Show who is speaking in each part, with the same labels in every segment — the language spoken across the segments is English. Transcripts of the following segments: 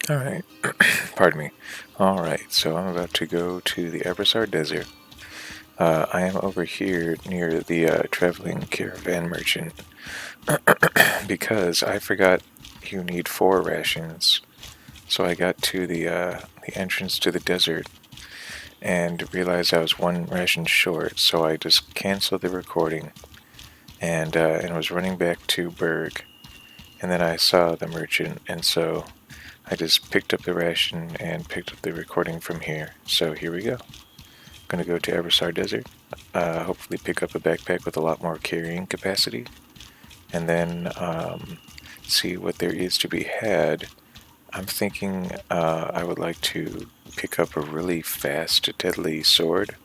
Speaker 1: Alright, pardon me. Alright, so I'm about to go to the Abrassar Desert. I am over here near the traveling caravan merchant because I forgot you need 4 rations. So I got to the entrance to the desert and realized I was 1 ration short, so I just canceled the recording and was running back to Berg. And then I saw the merchant, and so I just picked up the ration and picked up the recording from here. So here we go. I'm gonna go to Abrassar Desert, hopefully pick up a backpack with a lot more carrying capacity, and then see what there is to be had. I'm thinking I would like to pick up a really fast, deadly sword.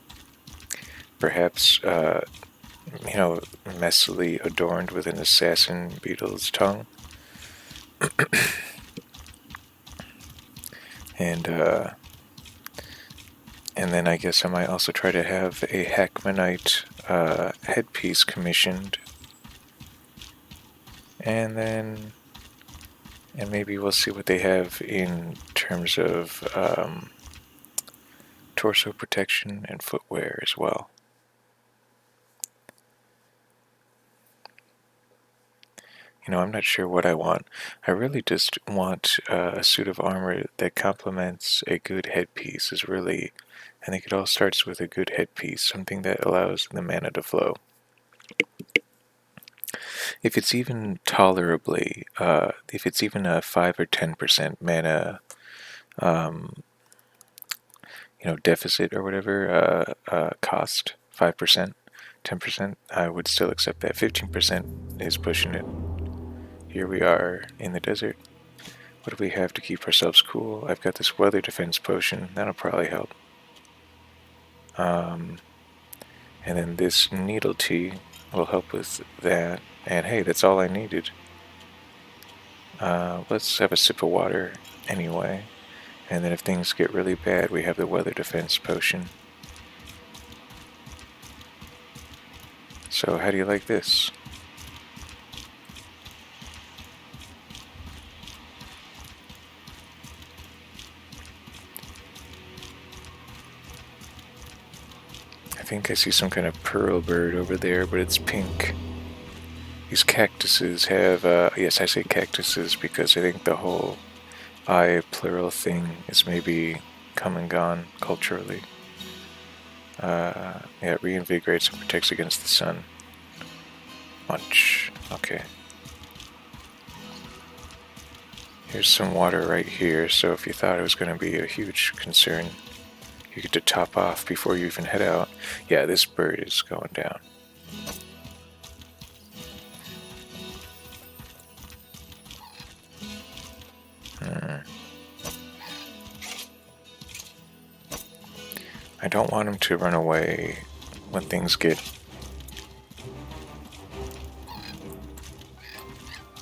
Speaker 1: Perhaps, messily adorned with an assassin beetle's tongue. and and then I guess I might also try to have a Hackmanite headpiece commissioned. And maybe we'll see what they have in terms of torso protection and footwear as well. I'm not sure what I want. I really just want a suit of armor that complements a good headpiece. I think it all starts with a good headpiece, something that allows the mana to flow. If it's even tolerably, if it's even a 5 or 10% mana, deficit or whatever, cost, 5%, 10%, I would still accept that. 15% is pushing it. Here we are in the desert. What do we have to keep ourselves cool? I've got this weather defense potion. That'll probably help. And then this needle tea will help with that. And hey, that's all I needed. Let's have a sip of water anyway. And then if things get really bad, we have the weather defense potion. So how do you like this? I think I see some kind of pearl bird over there, but it's pink. These cactuses have, yes, I say cactuses because I think the whole I plural thing is maybe come and gone culturally. Yeah, it reinvigorates and protects against the sun. Munch. Okay. Here's some water right here, so if you thought it was going to be a huge concern, you get to top off before you even head out. Yeah, this bird is going down. I don't want him to run away when things get...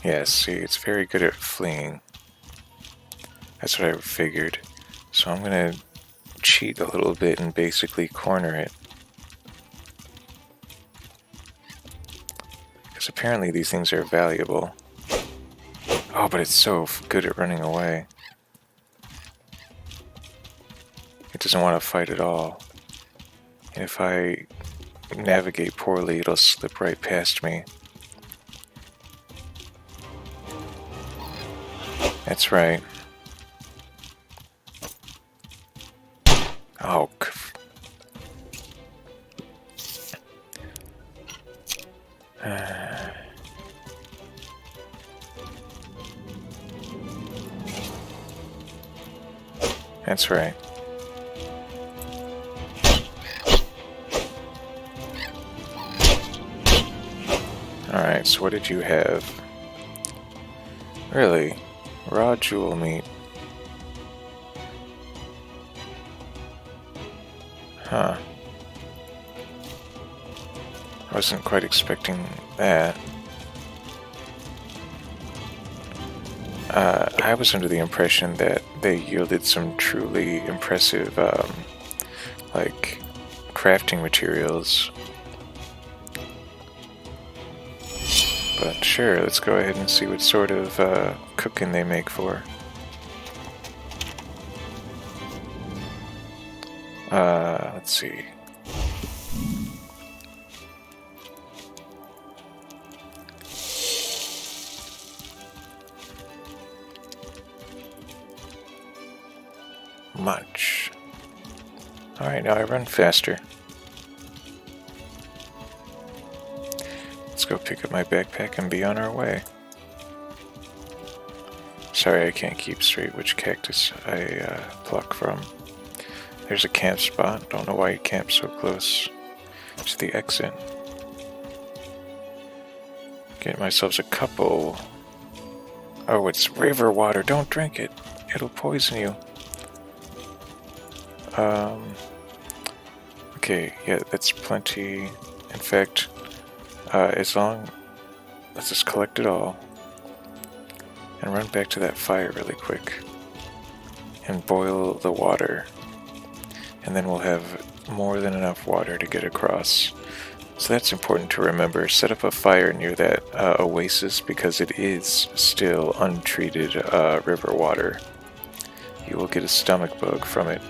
Speaker 1: Yes, see, it's very good at fleeing. That's what I figured. So I'm gonna cheat a little bit and basically corner it. Because apparently these things are valuable. Oh, but it's so good at running away. It doesn't want to fight at all. And if I navigate poorly, it'll slip right past me. That's right. Oh, that's right. Alright, so what did you have? Really? Raw jewel meat. Huh. I wasn't quite expecting that. I was under the impression that they yielded some truly impressive, like, crafting materials. But sure, let's go ahead and see what sort of cooking they make for. Let's see. Much. Alright, now I run faster. Let's go pick up my backpack and be on our way. Sorry, I can't keep straight which cactus I pluck from. There's a camp spot. Don't know why you camp so close to the exit. Get myself a couple. Oh, it's river water. Don't drink it. It'll poison you. Okay, yeah, that's plenty. In fact, let's just collect it all and run back to that fire really quick and boil the water, and then we'll have more than enough water to get across. So that's important to remember. Set up a fire near that oasis because it is still untreated river water. You will get a stomach bug from it.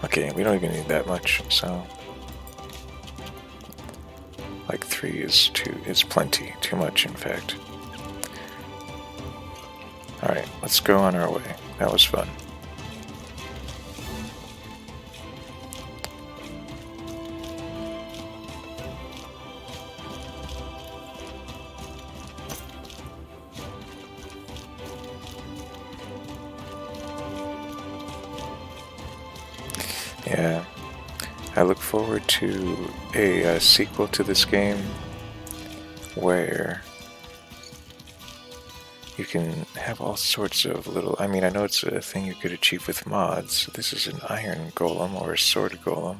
Speaker 1: Okay, we don't even need that much, so like 3 is plenty, too much in fact. Alright, let's go on our way. That was fun. Yeah, I look forward to a sequel to this game where you can have all sorts of little... I mean, I know it's a thing you could achieve with mods. This is an iron golem or a sword golem.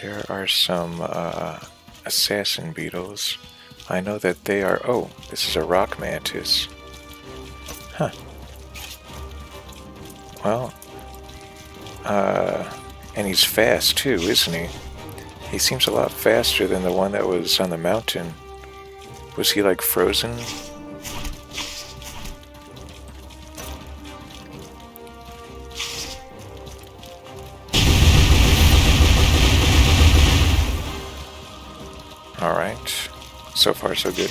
Speaker 1: There are some assassin beetles. I know that they are... Oh, this is a rock mantis. Huh. Well... and he's fast too, isn't he? He seems a lot faster than the one that was on the mountain. Was he like frozen? Alright. So far so good.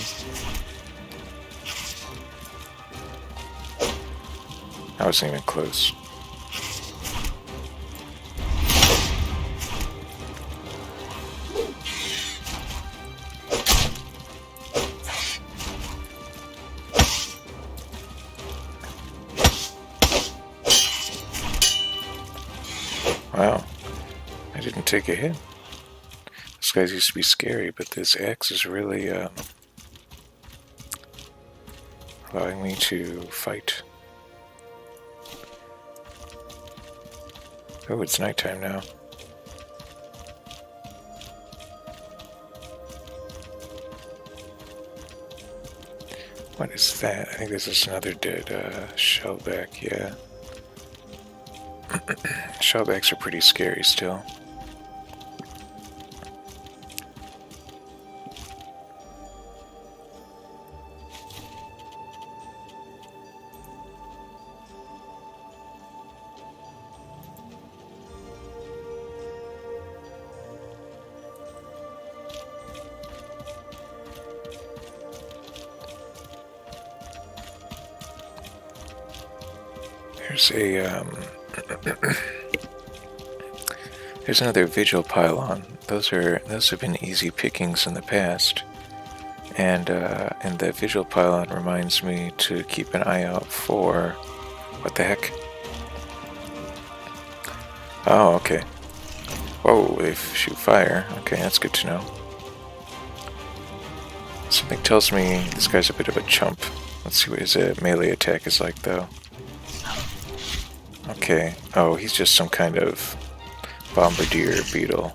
Speaker 1: I wasn't even close. Wow, I didn't take a hit. This guy used to be scary, but this axe is really allowing me to fight. Oh, it's nighttime now. What is that? I think this is another dead shellback, yeah. Shellbacks are pretty scary still. There's a there's another vigil pylon. Those have been easy pickings in the past, and the vigil pylon reminds me to keep an eye out for what the heck? Oh, okay. Whoa, they shoot fire. Okay, that's good to know. Something tells me this guy's a bit of a chump. Let's see what his melee attack is like, though. Okay. Oh, he's just some kind of bombardier beetle.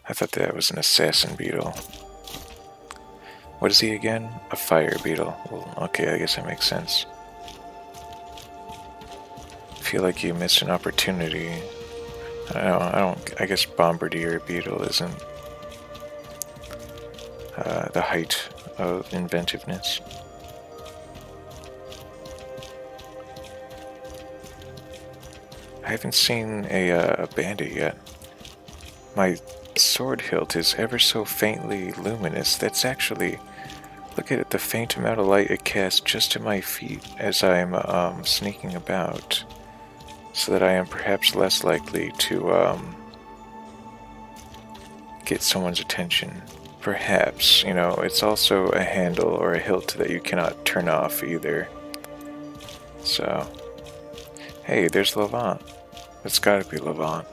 Speaker 1: I thought that was an assassin beetle. What is he again? A fire beetle. Well, okay, I guess that makes sense. feel like you missed an opportunity. I guess Bombardier Beetle isn't the height of inventiveness. I haven't seen a bandit yet. My sword hilt is ever so faintly luminous. That's actually... Look at it, the faint amount of light it casts just to my feet as I'm sneaking about, so that I am perhaps less likely to get someone's attention. Perhaps, it's also a handle or a hilt that you cannot turn off either. So, hey, there's Levant. It's gotta be Levant.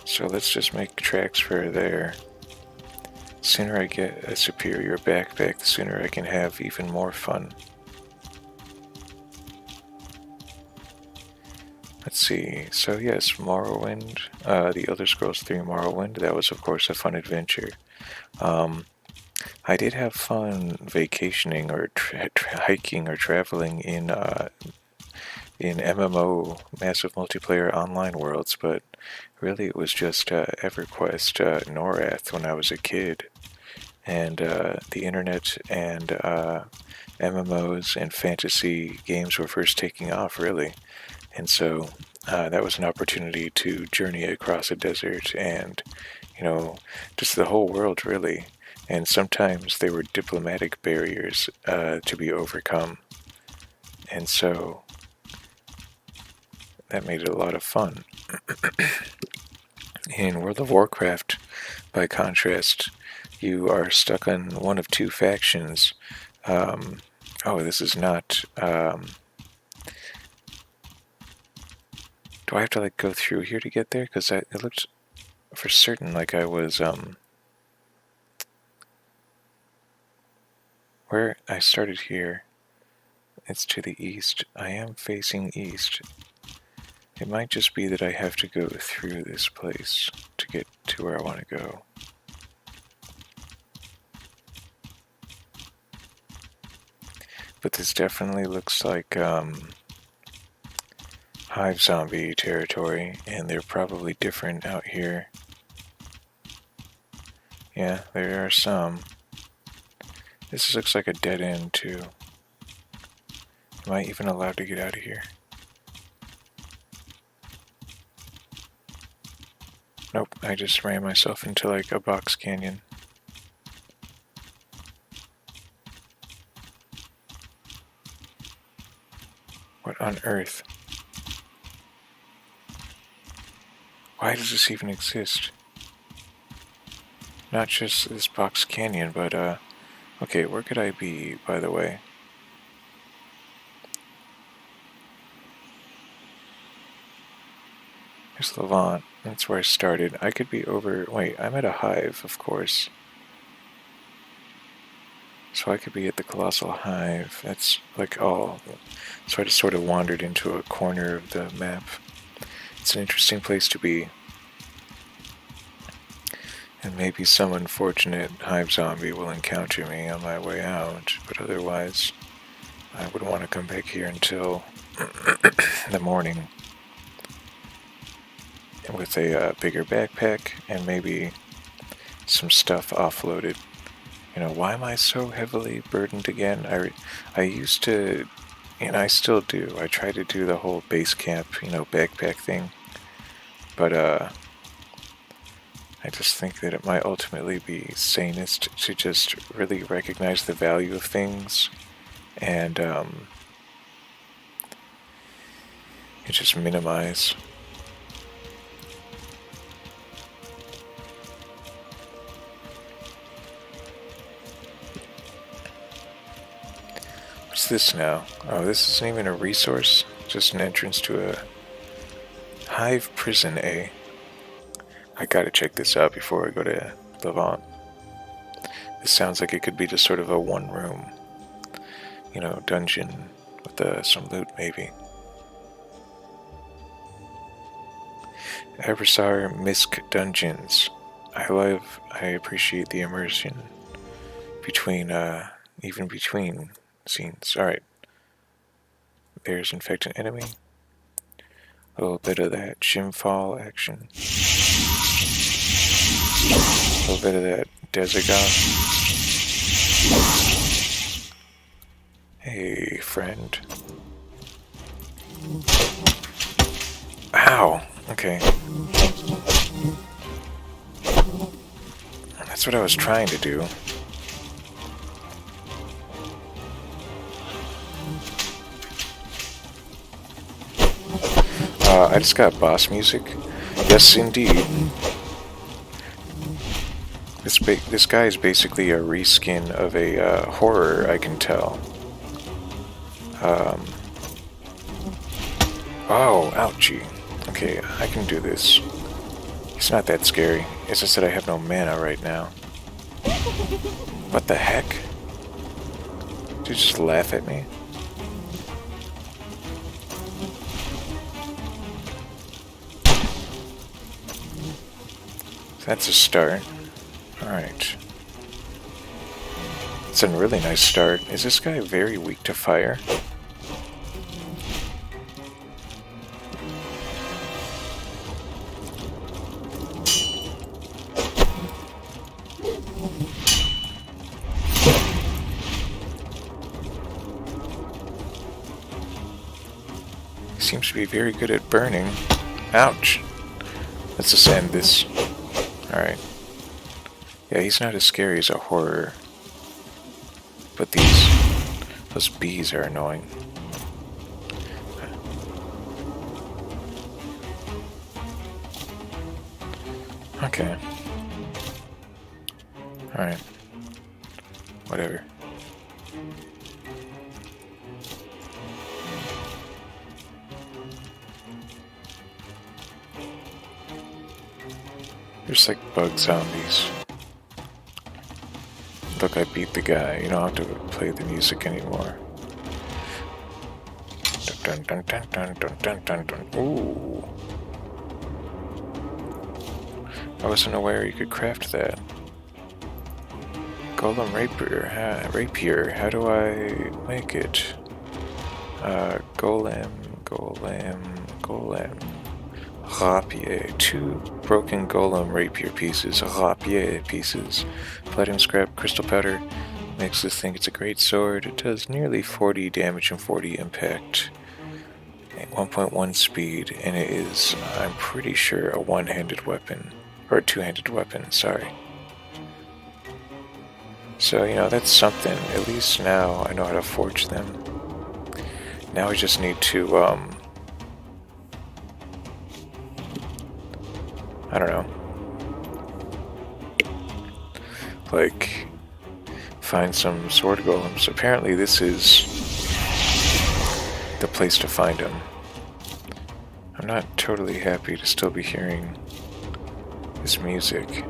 Speaker 1: So let's just make tracks for there. The sooner I get a superior backpack, the sooner I can have even more fun. Let's see, so yes, Morrowind, the Elder Scrolls 3 Morrowind, that was of course a fun adventure. I did have fun vacationing or hiking or traveling in MMO, Massive Multiplayer Online Worlds, but really it was just EverQuest Norath when I was a kid. And the internet and MMOs and fantasy games were first taking off, really. And so that was an opportunity to journey across a desert and, just the whole world, really. And sometimes there were diplomatic barriers to be overcome. And so that made it a lot of fun. In World of Warcraft, by contrast, you are stuck on one of two factions. This is not... do I have to, go through here to get there? Because it looked for certain like I was, where I started here. It's to the east. I am facing east. It might just be that I have to go through this place to get to where I want to go. But this definitely looks like hive zombie territory, and they're probably different out here. Yeah, there are some. This looks like a dead end too. Am I even allowed to get out of here? Nope, I just ran myself into a box canyon. What on earth? Why does this even exist? Not just this box canyon, but okay, where could I be, by the way? There's Levant. That's where I started. I could be over... Wait, I'm at a hive, of course. So I could be at the Colossal Hive. That's So I just sort of wandered into a corner of the map. It's an interesting place to be. And maybe some unfortunate hive zombie will encounter me on my way out, but otherwise I would want to come back here until the morning with a bigger backpack and maybe some stuff offloaded. Why am I so heavily burdened again? I used to, and I still do. I try to do the whole base camp, backpack thing. But I just think that it might ultimately be sanest to just really recognize the value of things and just minimize. What's this now? Oh, this isn't even a resource, just an entrance to a hive prison, eh? I gotta check this out before I go to Levant. This sounds like it could be just sort of a one-room, dungeon with some loot, maybe. Abrassar Misc Dungeons. I appreciate the immersion between even between scenes. Alright. There's in fact an enemy. A little bit of that shimfall action. A little bit of that desert god. Hey, friend. Ow! Okay. That's what I was trying to do. I just got boss music. Yes, indeed. This guy is basically a reskin of a horror, I can tell. Oh, ouchie. Okay, I can do this. It's not that scary. It's just that I have no mana right now. What the heck? Did you just laugh at me? That's a start. Alright. It's a really nice start. Is this guy very weak to fire? He seems to be very good at burning. Ouch. Let's just end this. Alright. Yeah, he's not as scary as a horror. But those bees are annoying. Okay. Alright. Whatever. There's like bug zombies. Look, I beat the guy. You don't have to play the music anymore. Dun dun dun dun dun dun dun dun. Ooh. I wasn't aware you could craft that. Golem rapier. How do I make it? Golem. Rapier. 2 broken golem rapier pieces. Rapier pieces. Platinum scrap, crystal powder. Makes this thing. It's a great sword. It does nearly 40 damage and 40 impact. 1.1 speed, and it is, I'm pretty sure, a one-handed weapon. Or a two-handed weapon, sorry. So, you know, that's something. At least now I know how to forge them. Now I just need to, I don't know. Like, find some sword golems. Apparently this is the place to find them. I'm not totally happy to still be hearing his music.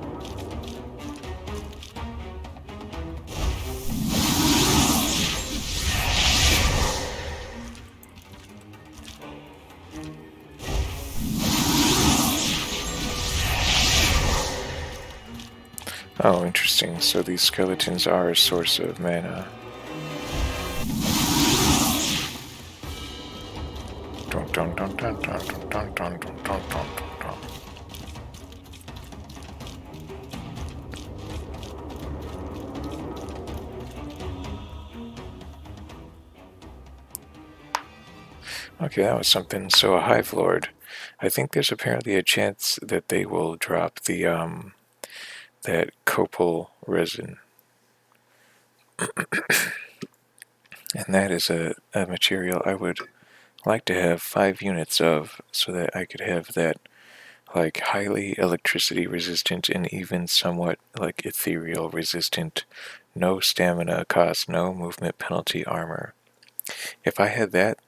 Speaker 1: Oh, interesting. So these skeletons are a source of mana. Dun dun dun dun dun dun dun dun dun dun dun. Okay, that was something. So a Hive Lord. I think there's apparently a chance that they will drop the that copal resin. And that is a material I would like to have 5 units of, so that I could have that like highly electricity resistant and even somewhat like ethereal resistant, no stamina cost, no movement penalty armor. If I had that,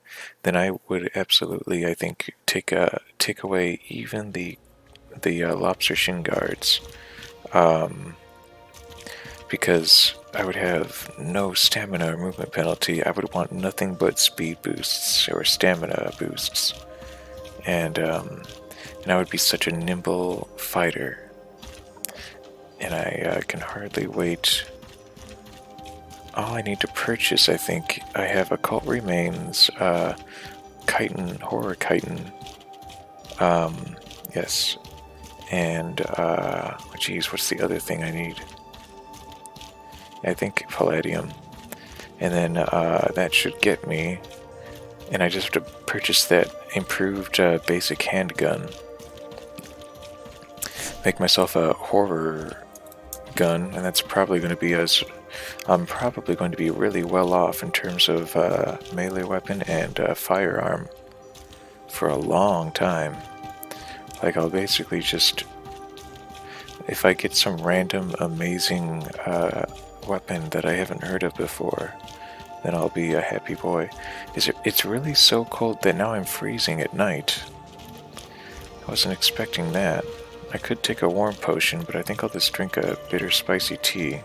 Speaker 1: then I would absolutely, I think, take away even the lobster shin guards, because I would have no stamina or movement penalty. I would want nothing but speed boosts or stamina boosts, and I would be such a nimble fighter. And I can hardly wait all I need to purchase, I think, I have Occult Remains, Chitin, Horror Chitin, yes, and, geez, what's the other thing I need? I think Palladium, and then, that should get me, and I just have to purchase that improved, basic handgun. Make myself a horror gun, and that's probably going to be I'm probably going to be really well off in terms of melee weapon and firearm for a long time. Like, I'll basically just, if I get some random amazing weapon that I haven't heard of before, then I'll be a happy boy. It's really so cold that now I'm freezing at night. I wasn't expecting that. I could take a warm potion, but I think I'll just drink a bitter spicy tea.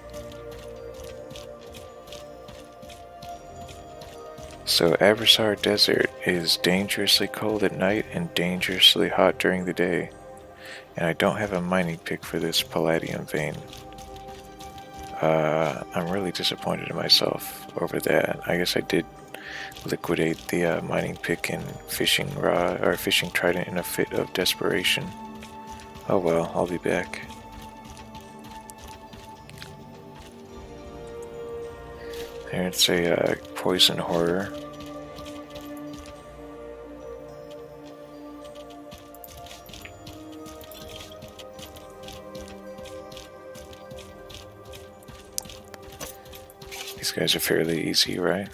Speaker 1: So Abrassar Desert is dangerously cold at night and dangerously hot during the day. And I don't have a mining pick for this palladium vein. I'm really disappointed in myself over that. I guess I did liquidate the mining pick and fishing rod or fishing trident in a fit of desperation. Oh well, I'll be back. There, it's a poison horror. These guys are fairly easy, right?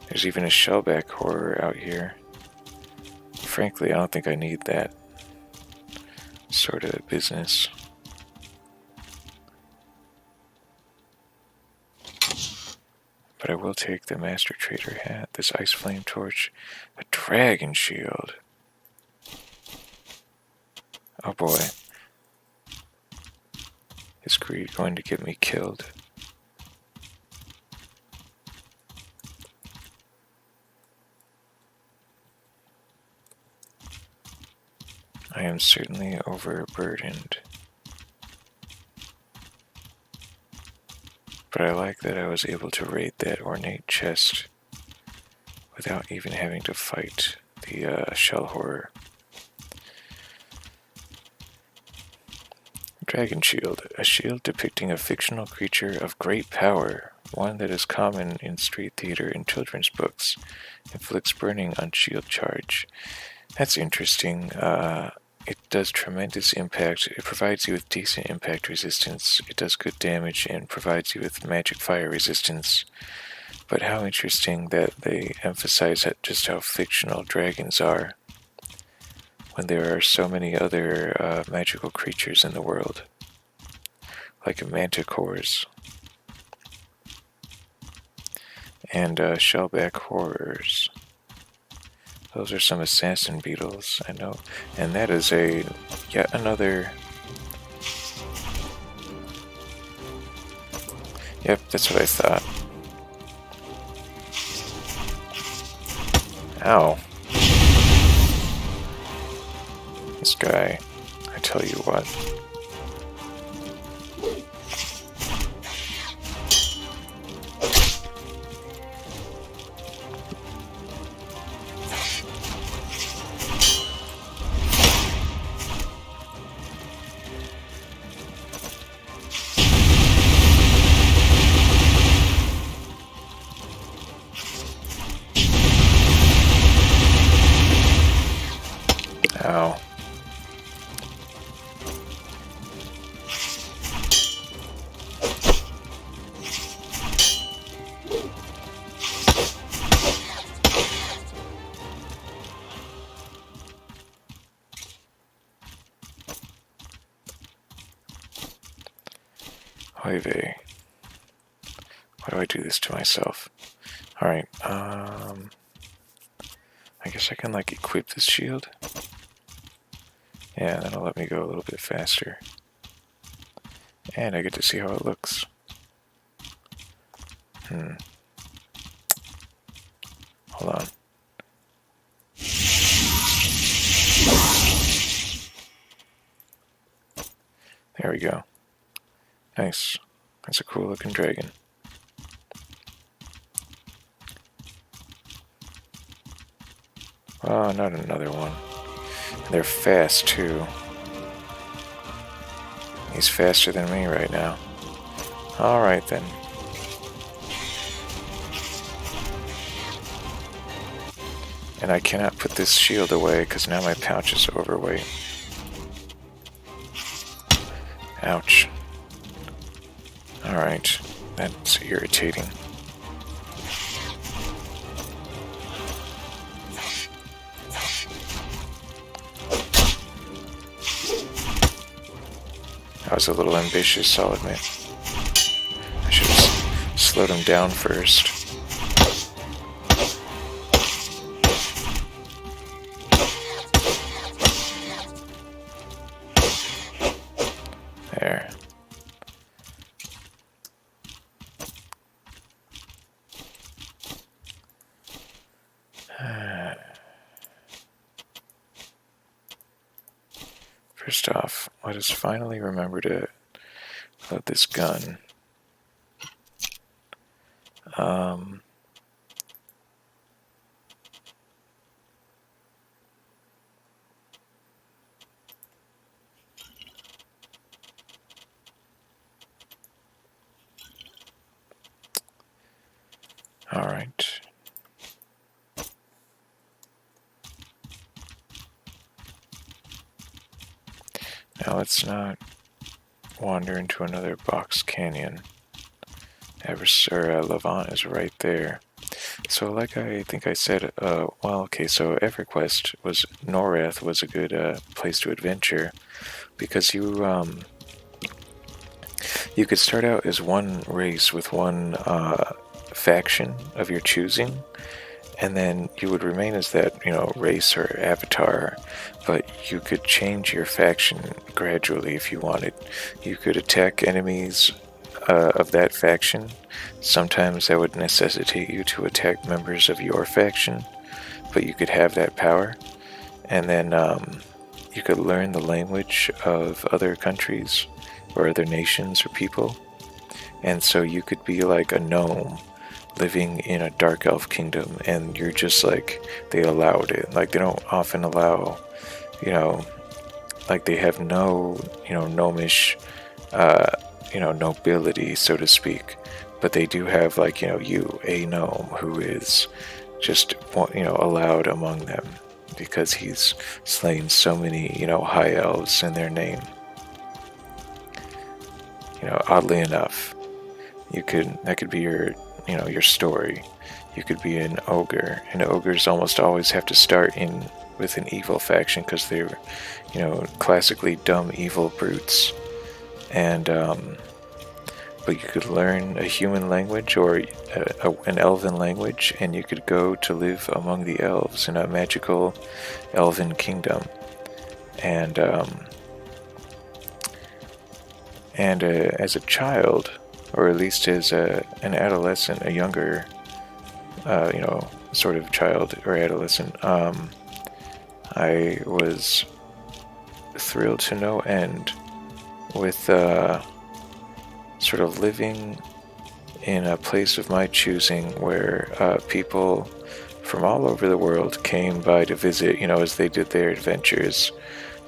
Speaker 1: There's even a shellback horror out here. Frankly, I don't think I need that sort of business. But I will take the Master Trader hat, this Ice Flame Torch, a Dragon Shield. Oh boy. Is greed going to get me killed? I am certainly overburdened. But I like that I was able to raid that ornate chest without even having to fight the shell horror. Dragon Shield, a shield depicting a fictional creature of great power, one that is common in street theater and children's books, inflicts burning on shield charge. That's interesting. It does tremendous impact. It provides you with decent impact resistance. It does good damage and provides you with magic fire resistance. But how interesting that they emphasize just how fictional dragons are when there are so many other magical creatures in the world, like manticores and shellback horrors. Those are some assassin beetles, I know. And that is yet another... Yep, that's what I thought. Ow. This guy, I tell you what. Ow. Oy vey. Why do I do this to myself? Alright, I guess I can, like, equip this shield. Yeah, that'll let me go a little bit faster. And I get to see how it looks. Hold on. There we go. Nice. That's a cool looking dragon. Oh, not another one. They're fast too. He's faster than me right now. Alright then. And I cannot put this shield away because now my pouch is overweight. Ouch. Alright, that's irritating. I was a little ambitious, I'll admit. I should have slowed him down first. There. First off, let us finally remember to load this gun. Alright. Now let's not wander into another box canyon. Abrassar Levant is right there. So like I think I said, well, okay, so EverQuest was, Norath was a good place to adventure because you could start out as one race with one faction of your choosing, and then you would remain as that, race or avatar, but you could change your faction gradually if you wanted. You could attack enemies of that faction. Sometimes that would necessitate you to attack members of your faction, but you could have that power. And then you could learn the language of other countries or other nations or people. And so you could be like a gnome living in a dark elf kingdom, and you're just like, they allowed it. Like, they don't often allow, like they have no, gnomish, nobility, so to speak. But they do have, like, you, a gnome, who is just, allowed among them because he's slain so many, high elves in their name. Oddly enough, that could be your story. You could be an ogre, and ogres almost always have to start with an evil faction because they're, classically dumb, evil brutes. And but you could learn a human language or an elven language, and you could go to live among the elves in a magical elven kingdom. And as a child, or at least as an adolescent, a younger, sort of child or adolescent, I was thrilled to no end with sort of living in a place of my choosing where people from all over the world came by to visit, as they did their adventures.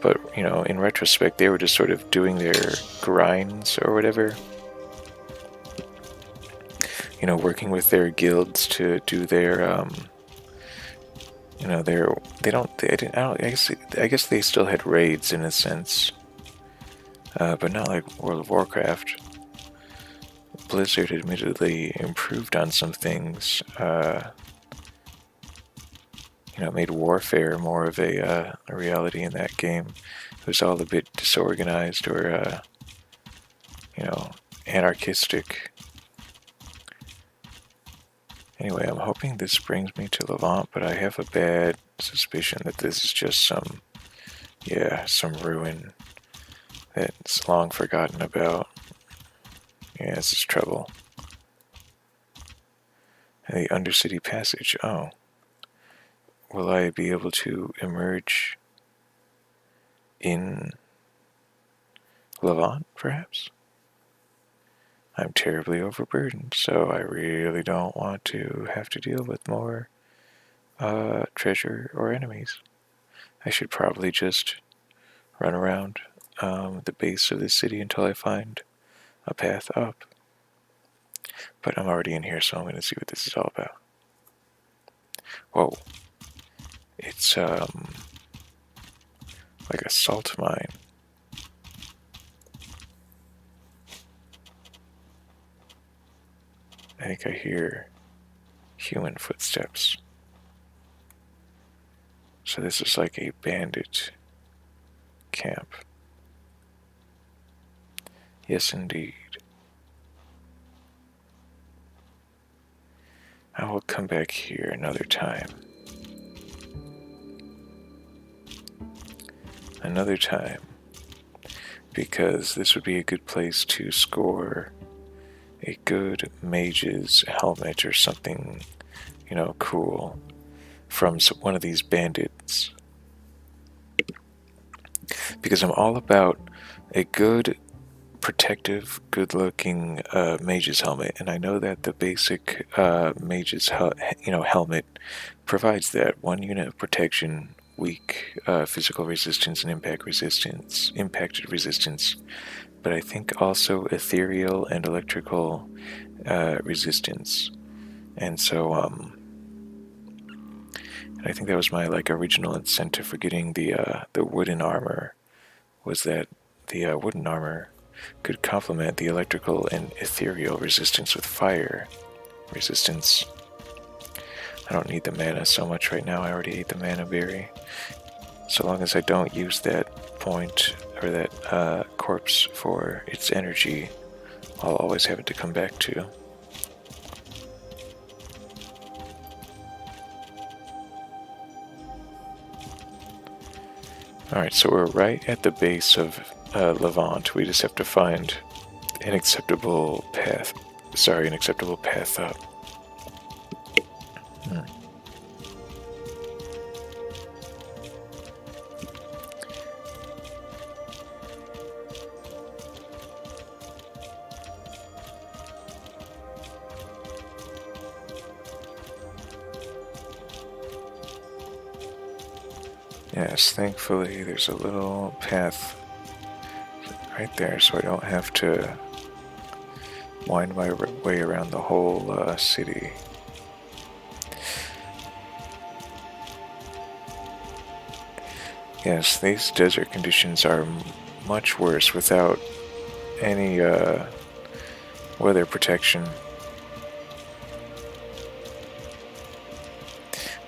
Speaker 1: But, in retrospect, they were just sort of doing their grinds or whatever. Working with their guilds to do their, I guess they still had raids in a sense. But not like World of Warcraft. Blizzard admittedly improved on some things. Made warfare more of a reality in that game. It was all a bit disorganized or, anarchistic. Anyway, I'm hoping this brings me to Levant, but I have a bad suspicion that this is just some ruin that's long forgotten about. Yeah, this is trouble. The Undercity Passage. Oh. Will I be able to emerge in Levant, perhaps? I'm terribly overburdened, so I really don't want to have to deal with more treasure or enemies. I should probably just run around the base of this city until I find a path up. But I'm already in here, so I'm going to see what this is all about. Whoa. It's like a salt mine. I think I hear human footsteps. So this is like a bandit camp. Yes, indeed. I will come back here another time. Another time. Because this would be a good place to score a good mage's helmet or something, cool from one of these bandits. Because I'm all about a good, protective, good-looking mage's helmet, and I know that the basic mage's helmet provides that. 1 unit of protection, weak physical resistance and impacted resistance, but I think also ethereal and electrical resistance. And so I think that was my original incentive for getting the wooden armor, was that the wooden armor could complement the electrical and ethereal resistance with fire resistance. I don't need the mana so much right now. I already ate the mana berry. So long as I don't use that point or that corpse for its energy, I'll always have it to come back to. Alright, so we're right at the base of Levant. We just have to find an acceptable path. An acceptable path up. Yes, thankfully there's a little path right there, so I don't have to wind my way around the whole city. Yes, these desert conditions are much worse without any weather protection.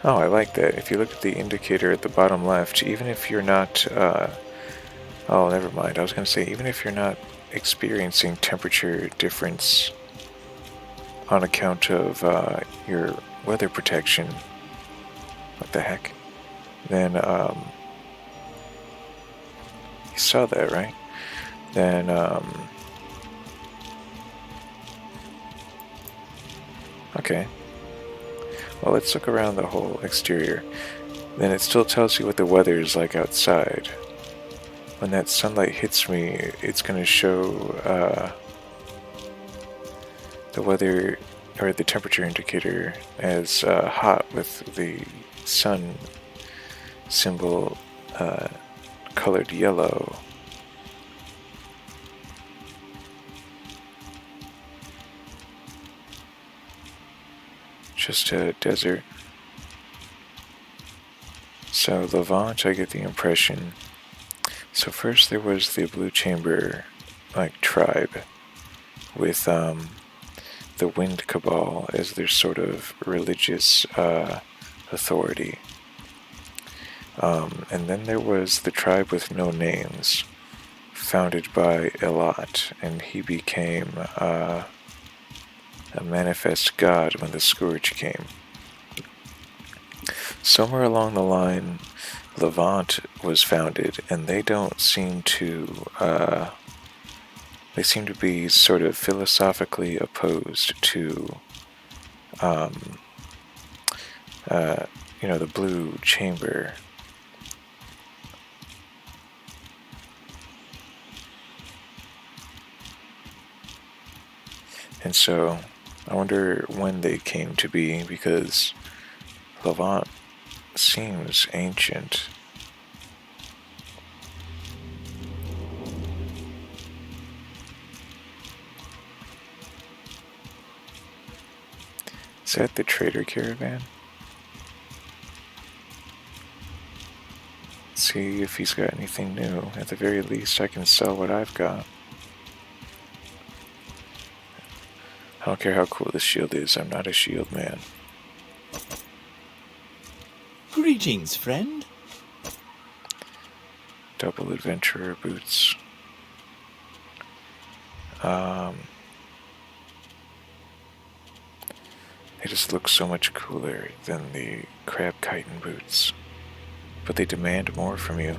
Speaker 1: Oh, I like that. If you look at the indicator at the bottom left, even if you're not... oh, never mind. I was going to say, even if you're not experiencing temperature difference on account of your weather protection, what the heck, then, you saw that, right? Then, okay. Well, let's look around the whole exterior. Then it still tells you what the weather is like outside. When that sunlight hits me, it's going to show the weather or the temperature indicator as hot with the sun symbol colored yellow. Just a desert. So Levant, I get the impression. So first there was the Blue Chamber, tribe, with the Wind Cabal as their sort of religious authority. And then there was the tribe with no names, founded by Elat, and he became a manifest god when the Scourge came. Somewhere along the line, Levant was founded, and they don't seem to, they seem to be sort of philosophically opposed to you know, the blue chamber. And so I wonder when they came to be, because Levant seems ancient. Is that the trader caravan? Let's see if he's got anything new. At the very least, I can sell what I've got. I don't care how cool this shield is, I'm not a shield man.
Speaker 2: Greetings, friend.
Speaker 1: Double adventurer boots. They just look so much cooler than the crab chitin boots. But they demand more from you.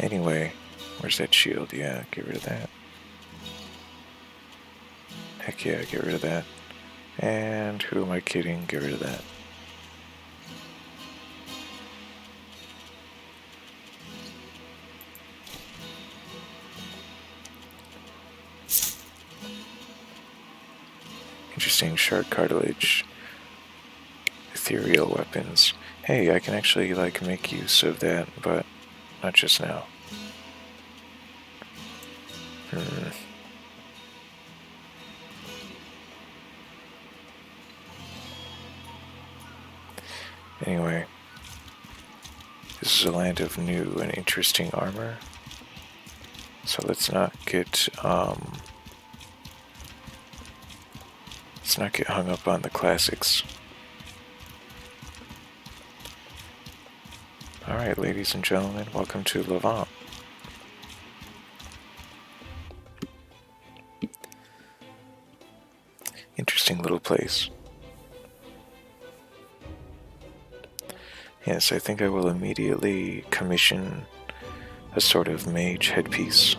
Speaker 1: Anyway, where's that shield? Yeah, get rid of that. Heck yeah, get rid of that. And who am I kidding? Get rid of that. Interesting, shark cartilage. Ethereal weapons. Hey, I can actually like make use of that, but not just now. Anyway, this is a land of new and interesting armor. So let's not get hung up on the classics. Alright, ladies and gentlemen, welcome to Levant. Interesting little place. Yes, I think I will immediately commission a sort of mage headpiece.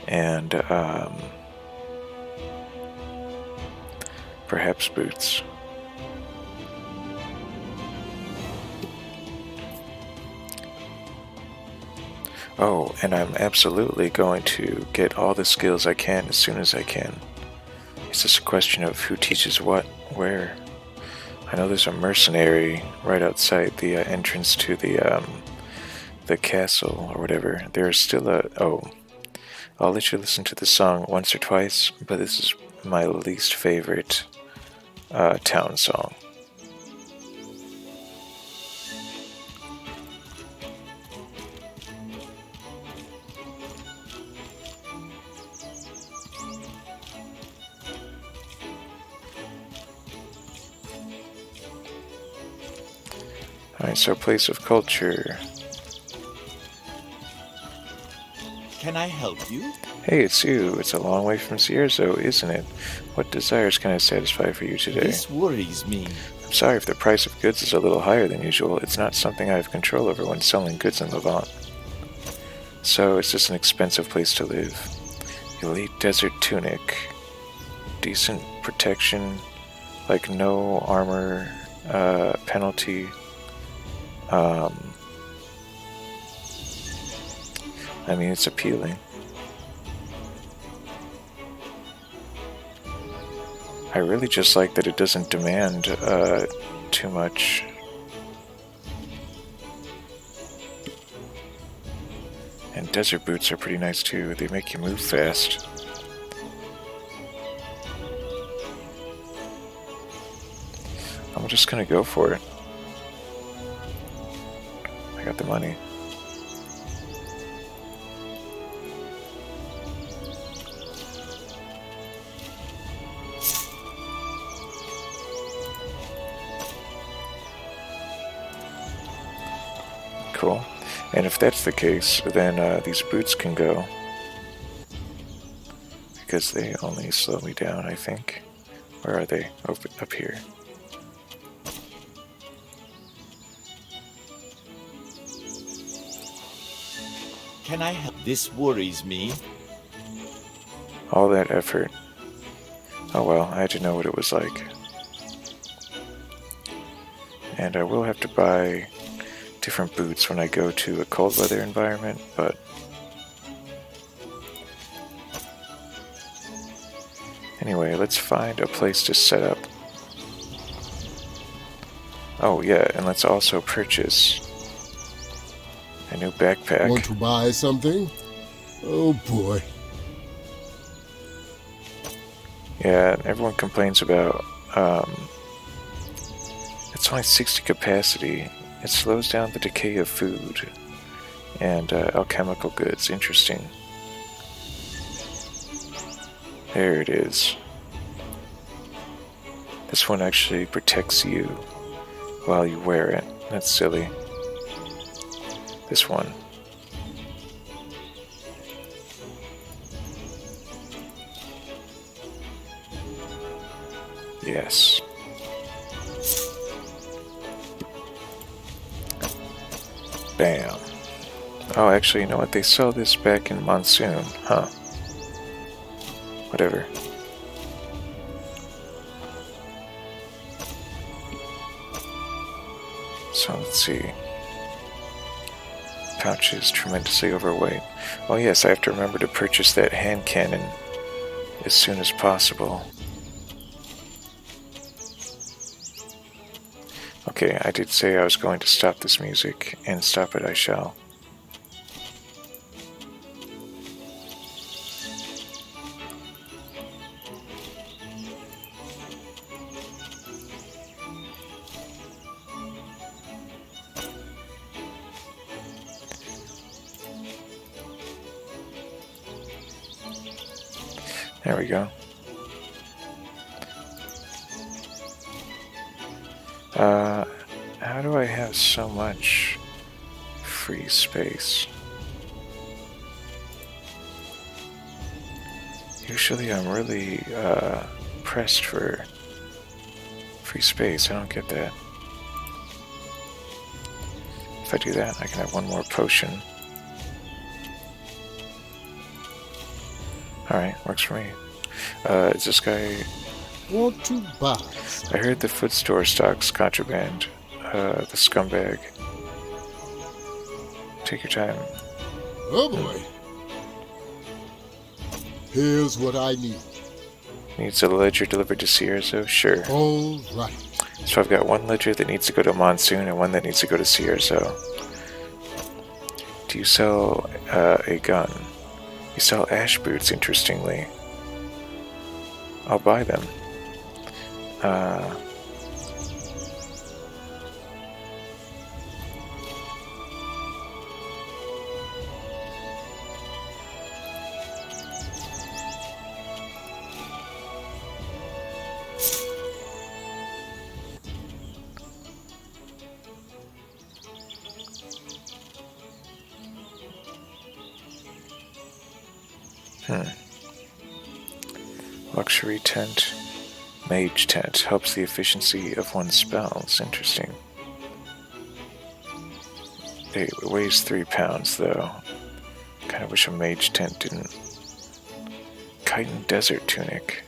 Speaker 1: And perhaps boots. Oh, and I'm absolutely going to get all the skills I can as soon as I can. It's just a question of who teaches what, where. I know there's a mercenary right outside the entrance to the castle or whatever. There's still I'll let you listen to the song once or twice, but this is my least favorite town song. Alright, so place of culture.
Speaker 2: Can I help you?
Speaker 1: Hey, it's you. It's a long way from Cierzo, isn't it? What desires can I satisfy for you today?
Speaker 2: This worries me.
Speaker 1: I'm sorry if the price of goods is a little higher than usual. It's not something I have control over when selling goods in Levant. So, it's just an expensive place to live. Elite desert tunic. Decent protection. Like no armor penalty. I mean, it's appealing. I really just like that it doesn't demand too much. And desert boots are pretty nice too. They make you move fast. I'm just gonna go for it. I got the money. Cool. And if that's the case, then these boots can go. Because they only slow me down, I think. Where are they? Up here.
Speaker 2: Can I help? This worries me.
Speaker 1: All that effort. Oh well, I had to know what it was like. And I will have to buy different boots when I go to a cold weather environment, but anyway, let's find a place to set up. Oh yeah, and let's also purchase a new backpack.
Speaker 3: Want to buy something? Oh boy.
Speaker 1: Yeah, everyone complains about it's only 60 capacity. It slows down the decay of food and alchemical goods. Interesting. There it is. This one actually protects you while you wear it. That's silly. This one. Yes. Bam. Oh, actually, you know what? They sell this back in Monsoon. Huh. Whatever. So, let's see. Pouch is tremendously overweight. Oh yes, I have to remember to purchase that hand cannon as soon as possible. Okay, I did say I was going to stop this music, and stop it I shall. There we go. How do I have so much free space? Usually I'm really pressed for free space. I don't get that. If I do that, I can have one more potion. Alright, works for me. Is this guy...
Speaker 3: Want to buy
Speaker 1: I
Speaker 3: something?
Speaker 1: heard the food store stocks contraband. The scumbag. Take your time.
Speaker 3: Oh boy. Here's what I need.
Speaker 1: Needs a ledger delivered to Cierzo? Sure.
Speaker 3: All right.
Speaker 1: So I've got one ledger that needs to go to Monsoon and one that needs to go to Cierzo. Do you sell a gun? You sell ash boots, interestingly. I'll buy them. Luxury tent. Mage tent. Helps the efficiency of one's spells. Interesting. It weighs 3 pounds, though. Kinda wish a mage tent didn't. Chitin desert tunic.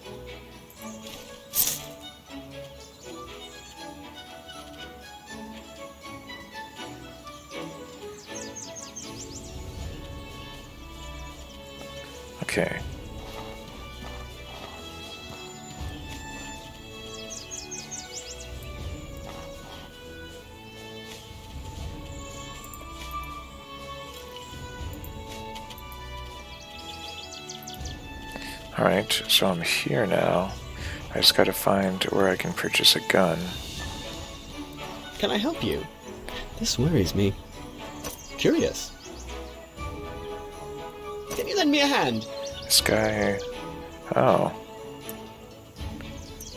Speaker 1: Okay. Alright, so I'm here now. I just gotta find where I can purchase a gun.
Speaker 4: Can I help you? This worries me. Curious. Can you lend me a hand?
Speaker 1: This guy... Oh.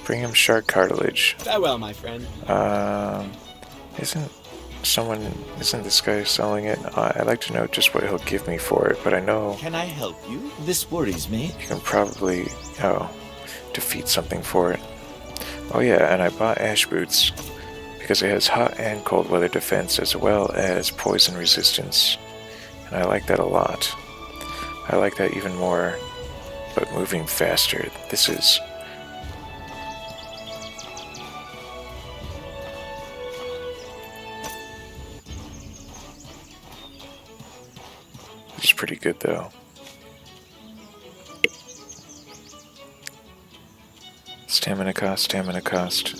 Speaker 1: Bring him shark cartilage.
Speaker 4: Farewell, my friend.
Speaker 1: Isn't this guy selling it? I'd like to know just what he'll give me for it, but I know
Speaker 2: Can I help you? This worries me.
Speaker 1: you can probably, defeat something for it. Oh yeah, and I bought ash boots because it has hot and cold weather defense as well as poison resistance. And I like that a lot. I like that even more but moving faster. This is... It's pretty good though. Stamina cost, stamina cost.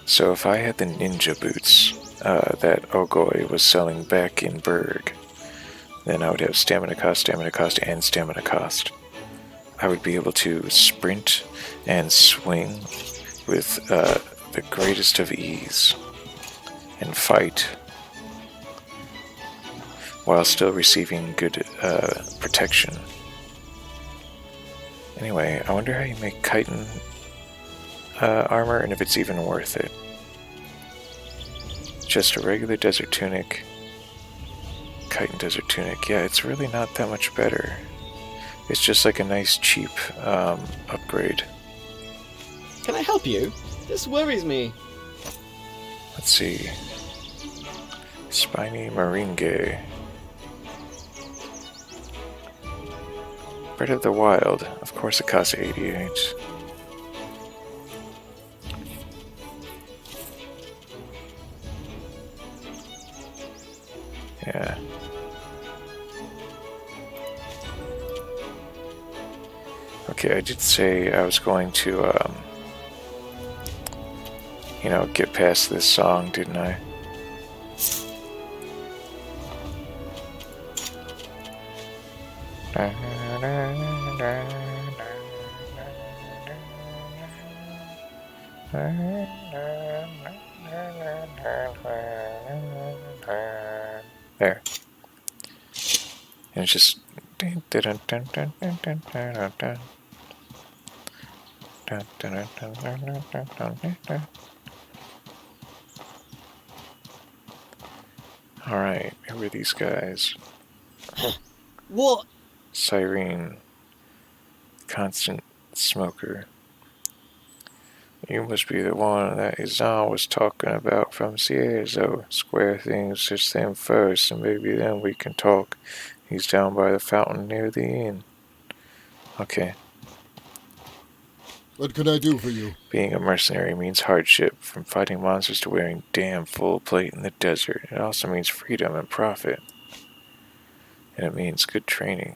Speaker 1: So if I had the ninja boots that Ogoi was selling back in Berg, then I would have stamina cost, and stamina cost. I would be able to sprint and swing with the greatest of ease and fight while still receiving good protection. Anyway, I wonder how you make chitin armor and if it's even worth it. Just a regular desert tunic. Chitin desert tunic. Yeah, it's really not that much better. It's just like a nice cheap upgrade.
Speaker 4: Can I help you? This worries me.
Speaker 1: Let's see. Spiny Moringa. Bread of the Wild. Of course it costs 88. Yeah. Okay, I did say I was going to, get past this song, didn't I? There. And it's just... Alright, who are these guys?
Speaker 4: What?
Speaker 1: Cyrene. Constant Smoker. You must be the one that Izan was talking about from Cierzo. Square things just them first, and maybe then we can talk. He's down by the fountain near the inn. Okay.
Speaker 3: What can I do for you?
Speaker 1: Being a mercenary means hardship, from fighting monsters to wearing damn full plate in the desert. It also means freedom and profit. And it means good training.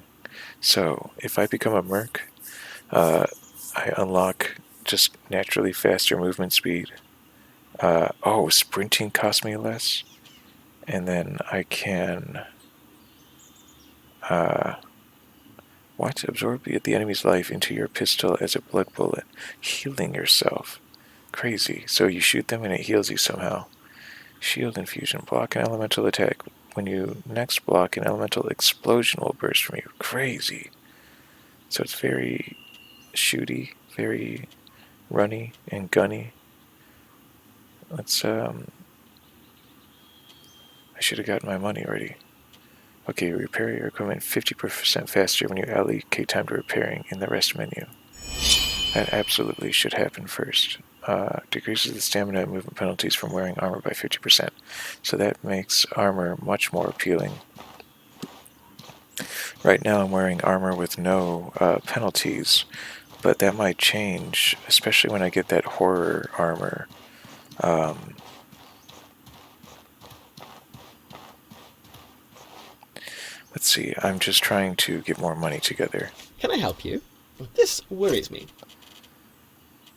Speaker 1: So, if I become a merc, I unlock just naturally faster movement speed. Sprinting costs me less. And then I can... Absorb the enemy's life into your pistol as a blood bullet, healing yourself. Crazy. So you shoot them and it heals you somehow. Shield infusion. Block an elemental attack. When you next block, an elemental explosion will burst from you. Crazy. So it's very shooty, very runny and gunny. Let's, I should have gotten my money already. Okay, repair your equipment 50% faster when you allocate time to repairing in the rest menu. That absolutely should happen first. Decreases the stamina and movement penalties from wearing armor by 50%. So that makes armor much more appealing. Right now I'm wearing armor with no penalties, but that might change, especially when I get that horror armor. Let's see, I'm just trying to get more money together.
Speaker 4: Can I help you? This worries me.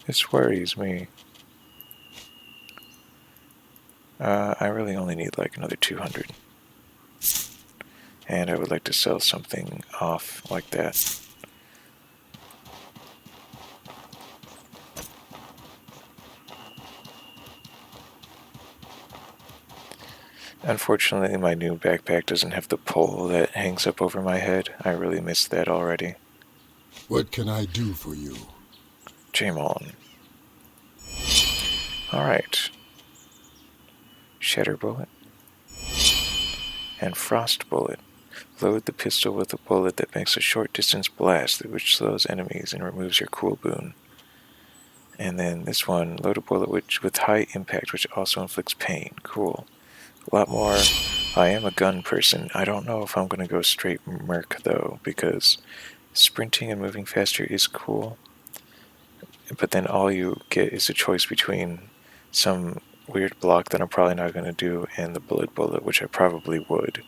Speaker 1: This worries me. I really only need like another 200. And I would like to sell something off like that. Unfortunately, my new backpack doesn't have the pole that hangs up over my head. I really missed that already.
Speaker 3: What can I do for you?
Speaker 1: Jamon. Alright. Shatter Bullet. And Frost Bullet. Load the pistol with a bullet that makes a short distance blast which slows enemies and removes your cool boon. And then this one, load a bullet with high impact which also inflicts pain. Cool. A lot more I am a gun person. I don't know if I'm going to go straight merc, though, because sprinting and moving faster is cool. But then all you get is a choice between some weird block that I'm probably not going to do and the bullet, which I probably would.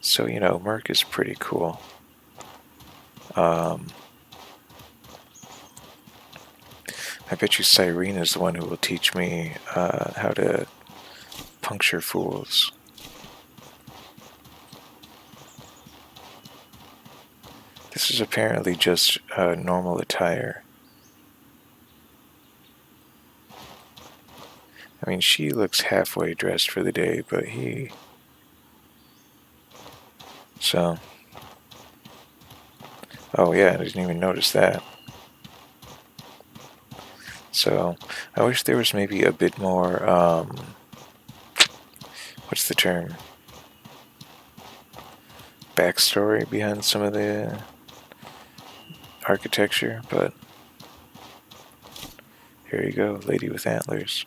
Speaker 1: So, merc is pretty cool. I bet you Cyrene is the one who will teach me how to puncture fools. This is apparently just normal attire. I mean, she looks halfway dressed for the day, but he... So... Oh yeah, I didn't even notice that. So, I wish there was maybe a bit more, what's the term? Backstory behind some of the architecture, but here you go, lady with antlers.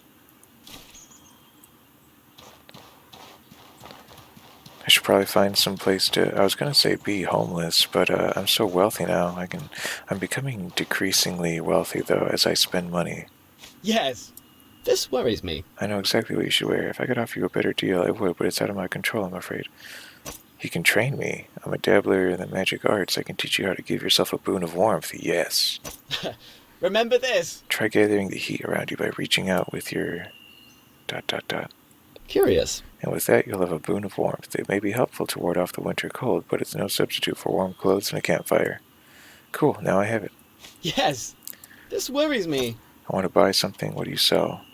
Speaker 1: I should probably find some place to, I was going to say be homeless, but I'm so wealthy now, I'm becoming decreasingly wealthy though as I spend money.
Speaker 4: Yes. This worries me.
Speaker 1: I know exactly what you should wear. If I could offer you a better deal, I would, but it's out of my control, I'm afraid. You can train me. I'm a dabbler in the magic arts. I can teach you how to give yourself a boon of warmth, yes.
Speaker 4: Remember this.
Speaker 1: Try gathering the heat around you by reaching out with your... ...
Speaker 4: Curious.
Speaker 1: And with that, you'll have a boon of warmth. It may be helpful to ward off the winter cold, but it's no substitute for warm clothes and a campfire. Cool, now I have it.
Speaker 4: Yes. This worries me.
Speaker 1: I want to buy something. What do you sell?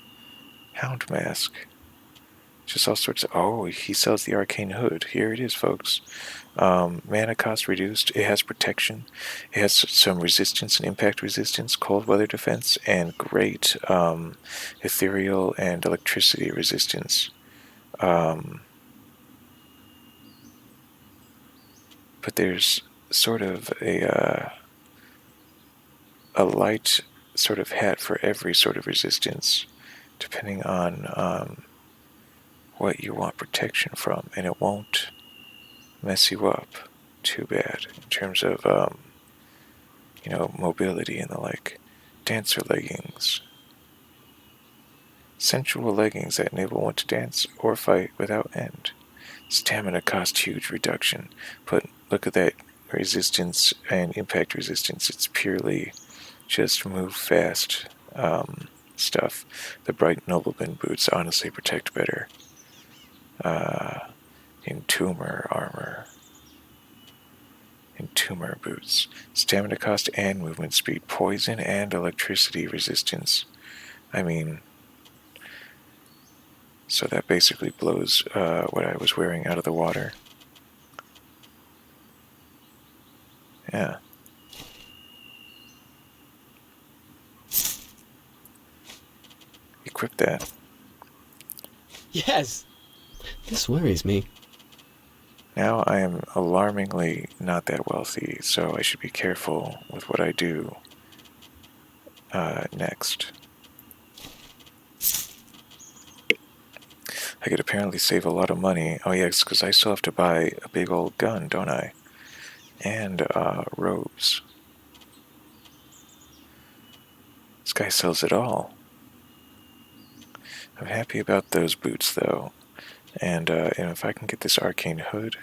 Speaker 1: Hound mask. Just all sorts of... Oh, he sells the arcane hood. Here it is, folks. Mana cost reduced. It has protection. It has some resistance and impact resistance, cold weather defense, and great ethereal and electricity resistance. But there's sort of a light sort of hat for every sort of resistance, depending on what you want protection from, and it won't mess you up too bad in terms of mobility and the like. Dancer leggings. Sensual leggings that enable one to dance or fight without end. Stamina cost huge reduction, but look at that resistance and impact resistance. It's purely just move fast stuff. The bright nobleman boots honestly protect better. Entomber armor. Entomber boots. Stamina cost and movement speed. Poison and electricity resistance. I mean... So that basically blows what I was wearing out of the water. Yeah. Equip that.
Speaker 4: Yes. This worries me.
Speaker 1: Now I am alarmingly not that wealthy, so I should be careful with what I do next. I could apparently save a lot of money. Oh yes, because I still have to buy a big old gun, don't I? And robes. This guy sells it all. I'm happy about those boots, though. And if I can get this arcane hood...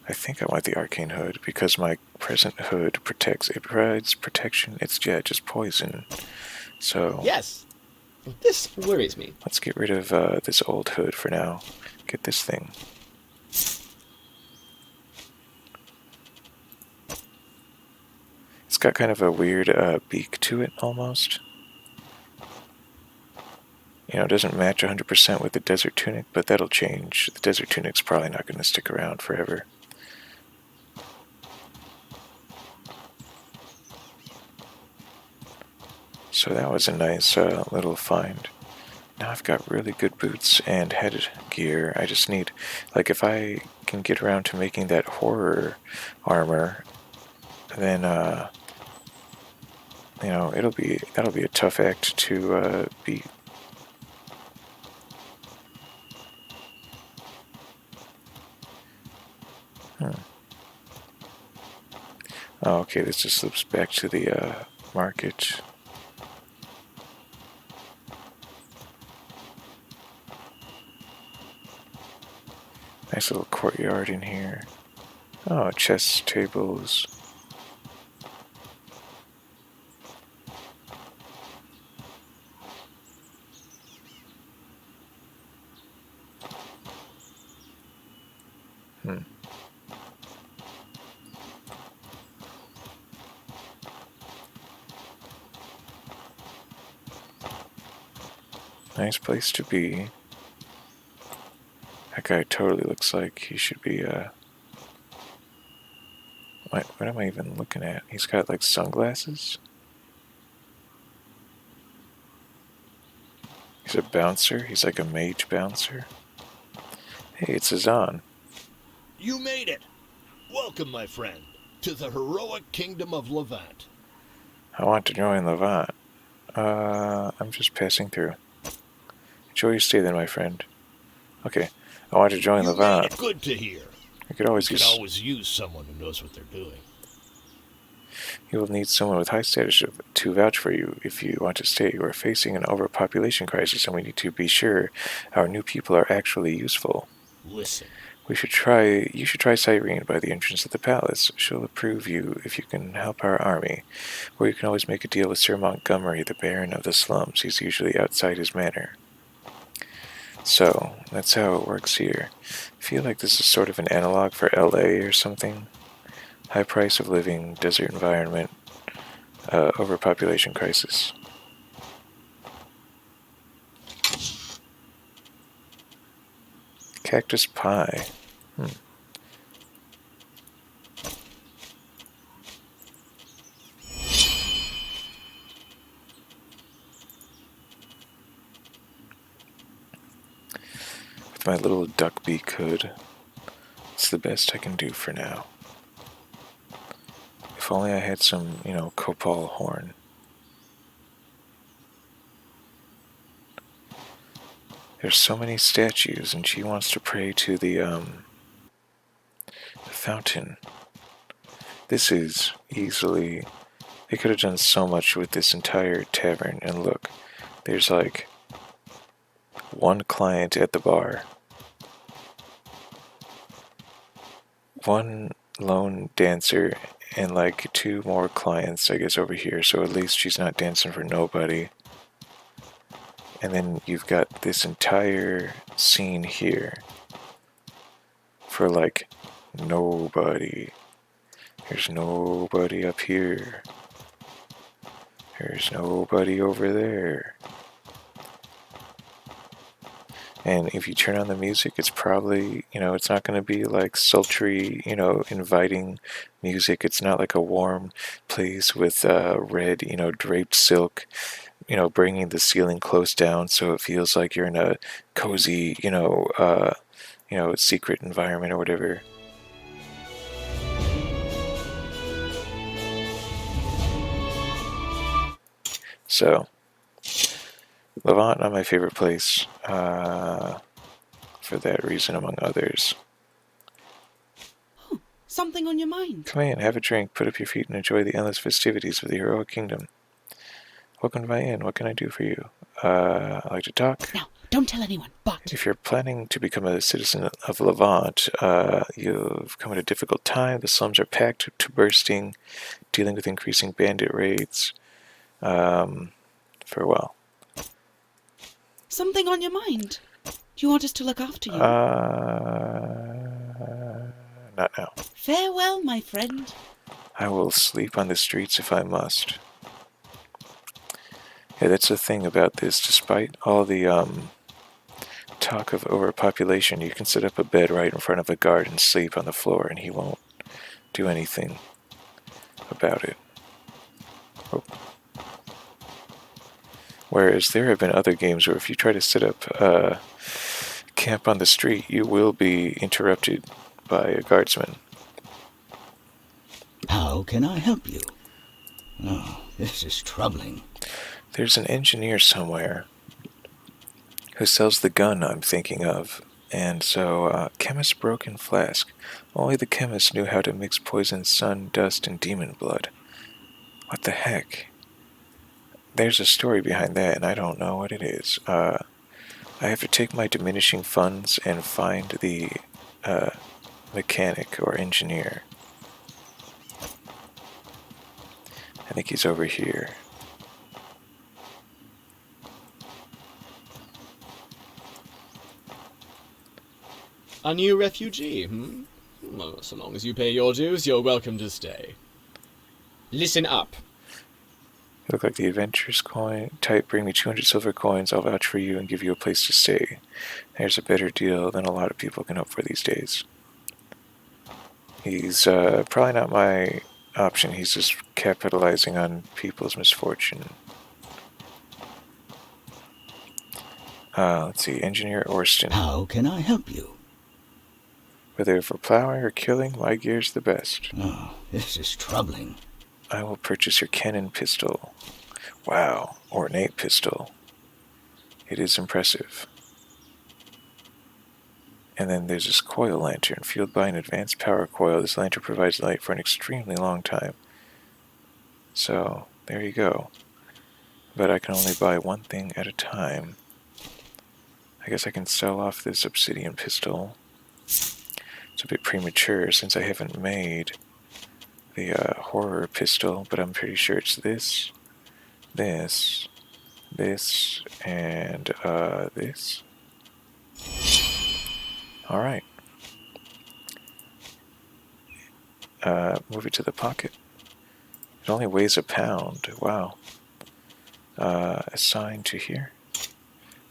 Speaker 1: I think I want the arcane hood, because my present hood protects... It provides protection. It's, just poison. So...
Speaker 4: Yes. This worries me.
Speaker 1: Let's get rid of this old hood for now. Get this thing. It's got kind of a weird beak to it, almost. It doesn't match 100% with the desert tunic, but that'll change. The desert tunic's probably not going to stick around forever. So that was a nice little find. Now I've got really good boots and head gear. I just need, if I can get around to making that horror armor, then that'll be a tough act to beat. Oh, okay, this just loops back to the market. Nice little courtyard in here. Oh, chess tables. Nice place to be. That guy totally looks like he should be, what am I even looking at? He's got, like, sunglasses? He's a bouncer? He's like a mage bouncer? Hey, it's Azan.
Speaker 5: You made it! Welcome, my friend, to the heroic kingdom of Levant.
Speaker 1: I want to join Levant. I'm just passing through. Enjoy your stay then, my friend. Okay, I want to join
Speaker 5: You made
Speaker 1: Levant.
Speaker 5: it. Good to hear.
Speaker 1: You could always
Speaker 5: You could always use someone who knows what they're doing.
Speaker 1: You will need someone with high status to vouch for you if you want to stay. You are facing an overpopulation crisis, and we need to be sure our new people are actually useful.
Speaker 5: Listen,
Speaker 1: You should try Cyrene by the entrance of the palace. She'll approve you if you can help our army. Or you can always make a deal with Sir Montgomery, the Baron of the Slums. He's usually outside his manor. So, that's how it works here. I feel like this is sort of an analog for LA or something. High price of living, desert environment, overpopulation crisis. Cactus pie. With my little duck beak hood, it's the best I can do for now. If only I had some, copal horn. There's so many statues, and she wants to pray to the fountain. This is easily... They could have done so much with this entire tavern, and look, there's like one client at the bar, one lone dancer, and like two more clients, I guess, over here, so at least she's not dancing for nobody. And then you've got this entire scene here for like nobody. There's nobody up here. There's nobody over there. And if you turn on the music, it's probably, it's not going to be like sultry, inviting music. It's not like a warm place with red, draped silk, bringing the ceiling close down so it feels like you're in a cozy, secret environment or whatever. So, Levant, not my favorite place, for that reason, among others.
Speaker 6: Oh, something on your mind?
Speaker 1: Come in, have a drink, put up your feet, and enjoy the endless festivities of the heroic kingdom. Welcome to my inn. What can I do for you? I like to talk.
Speaker 6: Now, don't tell anyone, but...
Speaker 1: If you're planning to become a citizen of Levant, you've come at a difficult time. The slums are packed to bursting, dealing with increasing bandit raids. Farewell.
Speaker 6: Something on your mind? Do you want us to look after you?
Speaker 1: Not now.
Speaker 6: Farewell, my friend.
Speaker 1: I will sleep on the streets if I must. Yeah, that's the thing about this. Despite all the talk of overpopulation, you can set up a bed right in front of a guard and sleep on the floor, and he won't do anything about it. Oh. Whereas there have been other games where if you try to set up camp on the street, you will be interrupted by a guardsman.
Speaker 2: How can I help you? Oh, this is troubling.
Speaker 1: There's an engineer somewhere who sells the gun I'm thinking of. And so, chemist's broken flask. Only the chemist knew how to mix poison, sun, dust, and demon blood. What the heck? There's a story behind that, and I don't know what it is. I have to take my diminishing funds and find the mechanic or engineer. I think he's over here.
Speaker 4: A new refugee, hmm? Well, so long as you pay your dues, you're welcome to stay. Listen up.
Speaker 1: You look like the adventurous coin type. Bring me 200 silver coins. I'll vouch for you and give you a place to stay. There's a better deal than a lot of people can hope for these days. He's probably not my option. He's just capitalizing on people's misfortune. Let's see. Engineer Orston.
Speaker 2: How can I help you?
Speaker 1: Whether for plowing or killing, my gear's the best.
Speaker 2: Oh, this is troubling.
Speaker 1: I will purchase your cannon pistol. Wow, ornate pistol. It is impressive. And then there's this coil lantern, fueled by an advanced power coil. This lantern provides light for an extremely long time. So, there you go. But I can only buy one thing at a time. I guess I can sell off this obsidian pistol. It's a bit premature since I haven't made the horror pistol, but I'm pretty sure it's this, and this. Alright. Move it to the pocket. It only weighs a pound. Wow. Assign to here.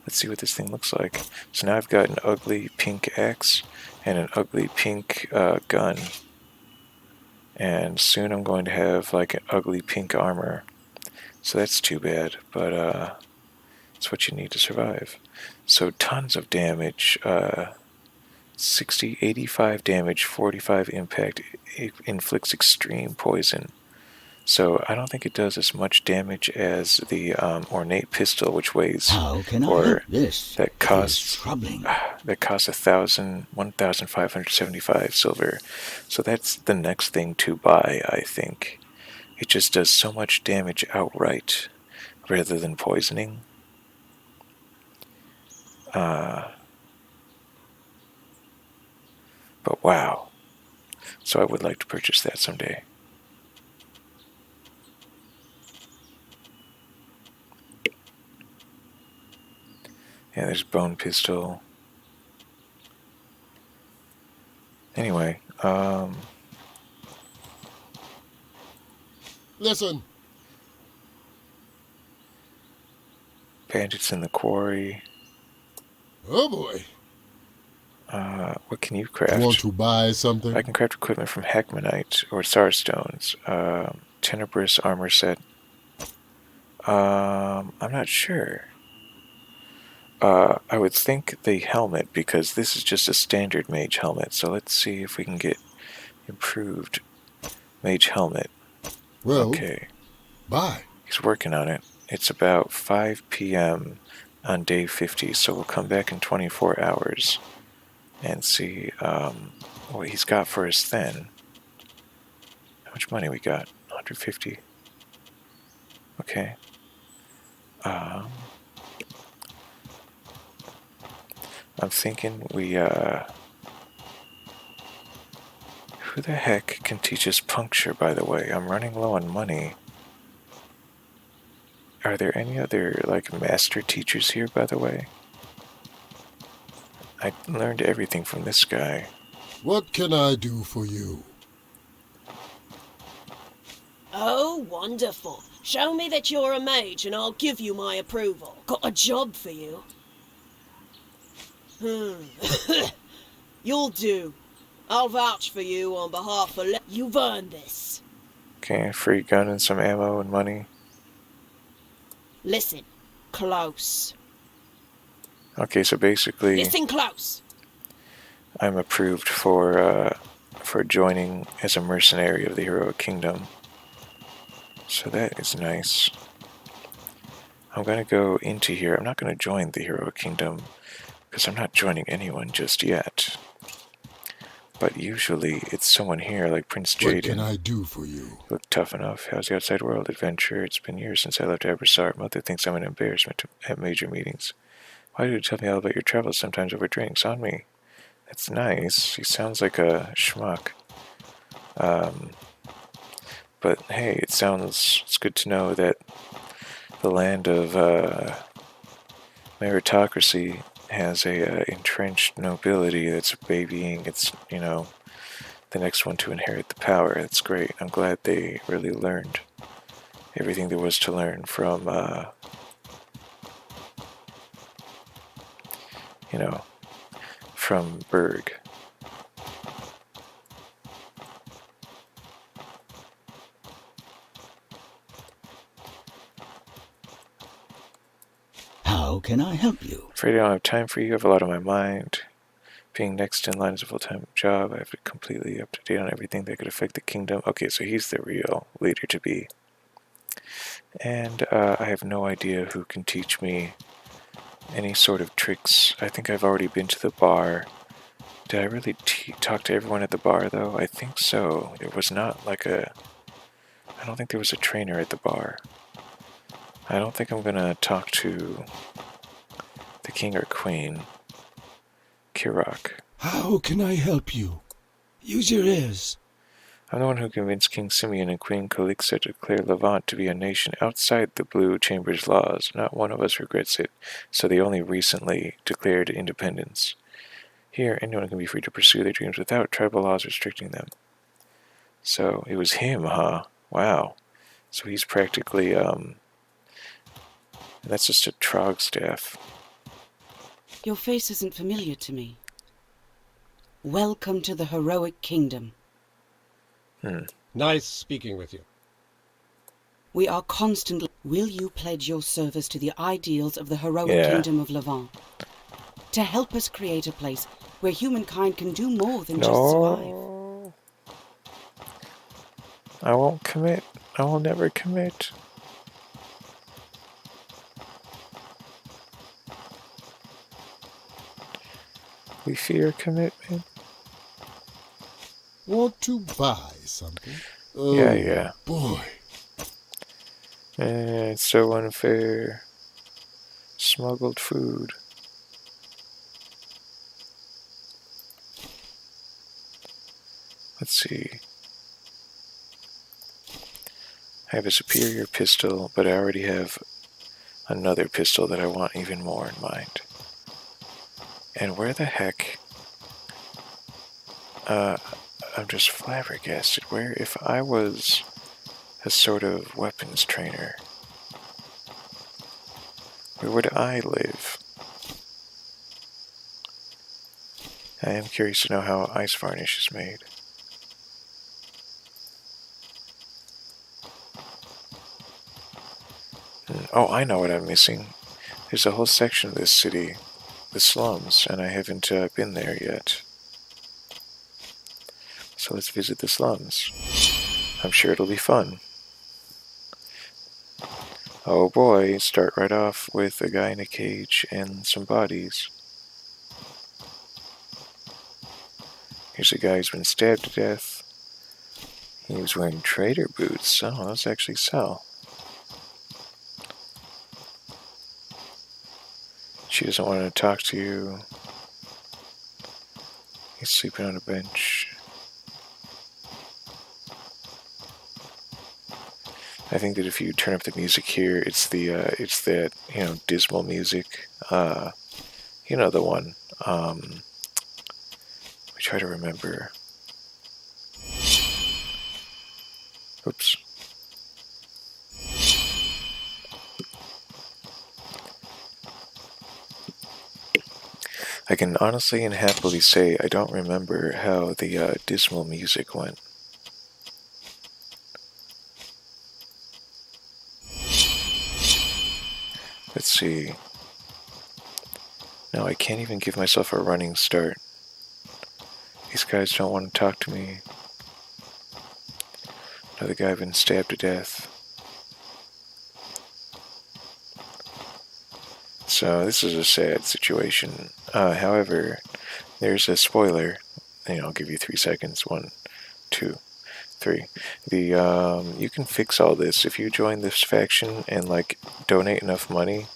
Speaker 1: Let's see what this thing looks like. So now I've got an ugly pink axe and an ugly pink gun. And soon I'm going to have like an ugly pink armor. So that's too bad, but it's what you need to survive. So tons of damage, 85 damage, 45 impact, it inflicts extreme poison. So I don't think it does as much damage as the ornate pistol, which weighs,
Speaker 2: How can I
Speaker 1: or
Speaker 2: help this?
Speaker 1: that costs,
Speaker 2: troubling.
Speaker 1: that costs 1,575 silver. So that's the next thing to buy, I think. It just does so much damage outright, rather than poisoning. But wow. So I would like to purchase that someday. Yeah, there's bone pistol. Anyway,
Speaker 3: Listen,
Speaker 1: bandits in the quarry.
Speaker 3: oh boy.
Speaker 1: What can you craft?
Speaker 3: Want to buy something?
Speaker 1: I can craft equipment from Hackmanite or Starstones. Tenebrous armor set. I'm not sure. I would think the helmet, because this is just a standard mage helmet. So let's see if we can get improved mage helmet.
Speaker 3: Well,
Speaker 1: Okay,
Speaker 3: buy.
Speaker 1: he's working on it. It's about 5 p.m. on day 50, so we'll come back in 24 hours and see what he's got for us then. How much money we got? 150. Okay. I'm thinking we, who the heck can teach us puncture, by the way? I'm running low on money. Are there any other, like, master teachers here, by the way? I learned everything from this guy.
Speaker 3: What can I do for you?
Speaker 7: Oh, wonderful. Show me that you're a mage and I'll give you my approval. Got a job for you. You'll do. I'll vouch for you on behalf of You've earned this.
Speaker 1: Okay, free gun and some ammo and money.
Speaker 7: Listen close.
Speaker 1: Okay, so basically,
Speaker 7: Listen close.
Speaker 1: I'm approved for joining as a mercenary of the Heroic Kingdom. So that is nice. I'm gonna go into here. I'm not gonna join the Heroic Kingdom. because I'm not joining anyone just yet. But usually it's someone here like Prince
Speaker 3: What can
Speaker 1: Jaden.
Speaker 3: I do for you?
Speaker 1: You look tough enough. How's the outside world? Adventure? It's been years since I left Abrassar. Mother thinks I'm an embarrassment at major meetings. Why do you tell me all about your travels, sometimes over drinks? On me. That's nice. He sounds like a schmuck. But hey, it's good to know that the land of meritocracy has a entrenched nobility that's babying its, the next one to inherit the power. That's great. I'm glad they really learned everything there was to learn from, from Berg.
Speaker 2: How can I help you?
Speaker 1: Afraid I don't have time for you. I have a lot on my mind. Being next in line is a full-time job. I have to completely up to date on everything that could affect the kingdom. Okay, so he's the real leader to be. And I have no idea who can teach me any sort of tricks. I think I've already been to the bar. Did I really talk to everyone at the bar, though? I think so. It was not like I don't think there was a trainer at the bar. I don't think I'm gonna talk to the king or queen. Kirok.
Speaker 3: How can I help you? Use your ears.
Speaker 1: I'm the one who convinced King Simeon and Queen Calixa to declare Levant to be a nation outside the Blue Chamber's laws. Not one of us regrets it, so they only recently declared independence. Here, anyone can be free to pursue their dreams without tribal laws restricting them. So, it was him, huh? Wow. So he's practically, that's just a Trog staff.
Speaker 6: Your face isn't familiar to me. Welcome to the heroic kingdom.
Speaker 8: Nice speaking with you.
Speaker 6: We are constantly... Will you pledge your service to the ideals of the heroic kingdom of Levant? To help us create a place where humankind can do more than just survive.
Speaker 1: I won't commit. I will never commit. We fear commitment.
Speaker 3: Want to buy something? Oh,
Speaker 1: Yeah.
Speaker 3: boy.
Speaker 1: It's so unfair. Smuggled food. Let's see. I have a superior pistol, but I already have another pistol that I want even more in mind. And where the heck... I'm just flabbergasted. Where, if I was a sort of weapons trainer, where would I live? I am curious to know how ice varnish is made. Oh, I know what I'm missing. There's a whole section of this city, the slums, and I haven't been there yet. So let's visit the slums. I'm sure it'll be fun. Oh boy, start right off with a guy in a cage and some bodies. Here's a guy who's been stabbed to death. He was wearing trader boots. Oh, those actually sell. She doesn't want to talk to you. He's sleeping on a bench. I think that if you turn up the music here, it's that, dismal music. The one. We try to remember. Oops. I can honestly and happily say I don't remember how the dismal music went. Let's see. No, I can't even give myself a running start. These guys don't want to talk to me. Another guy been stabbed to death. So this is a sad situation. However, there's a spoiler. I'll give you 3 seconds. 1, 2, 3. You can fix all this if you join this faction and donate enough money.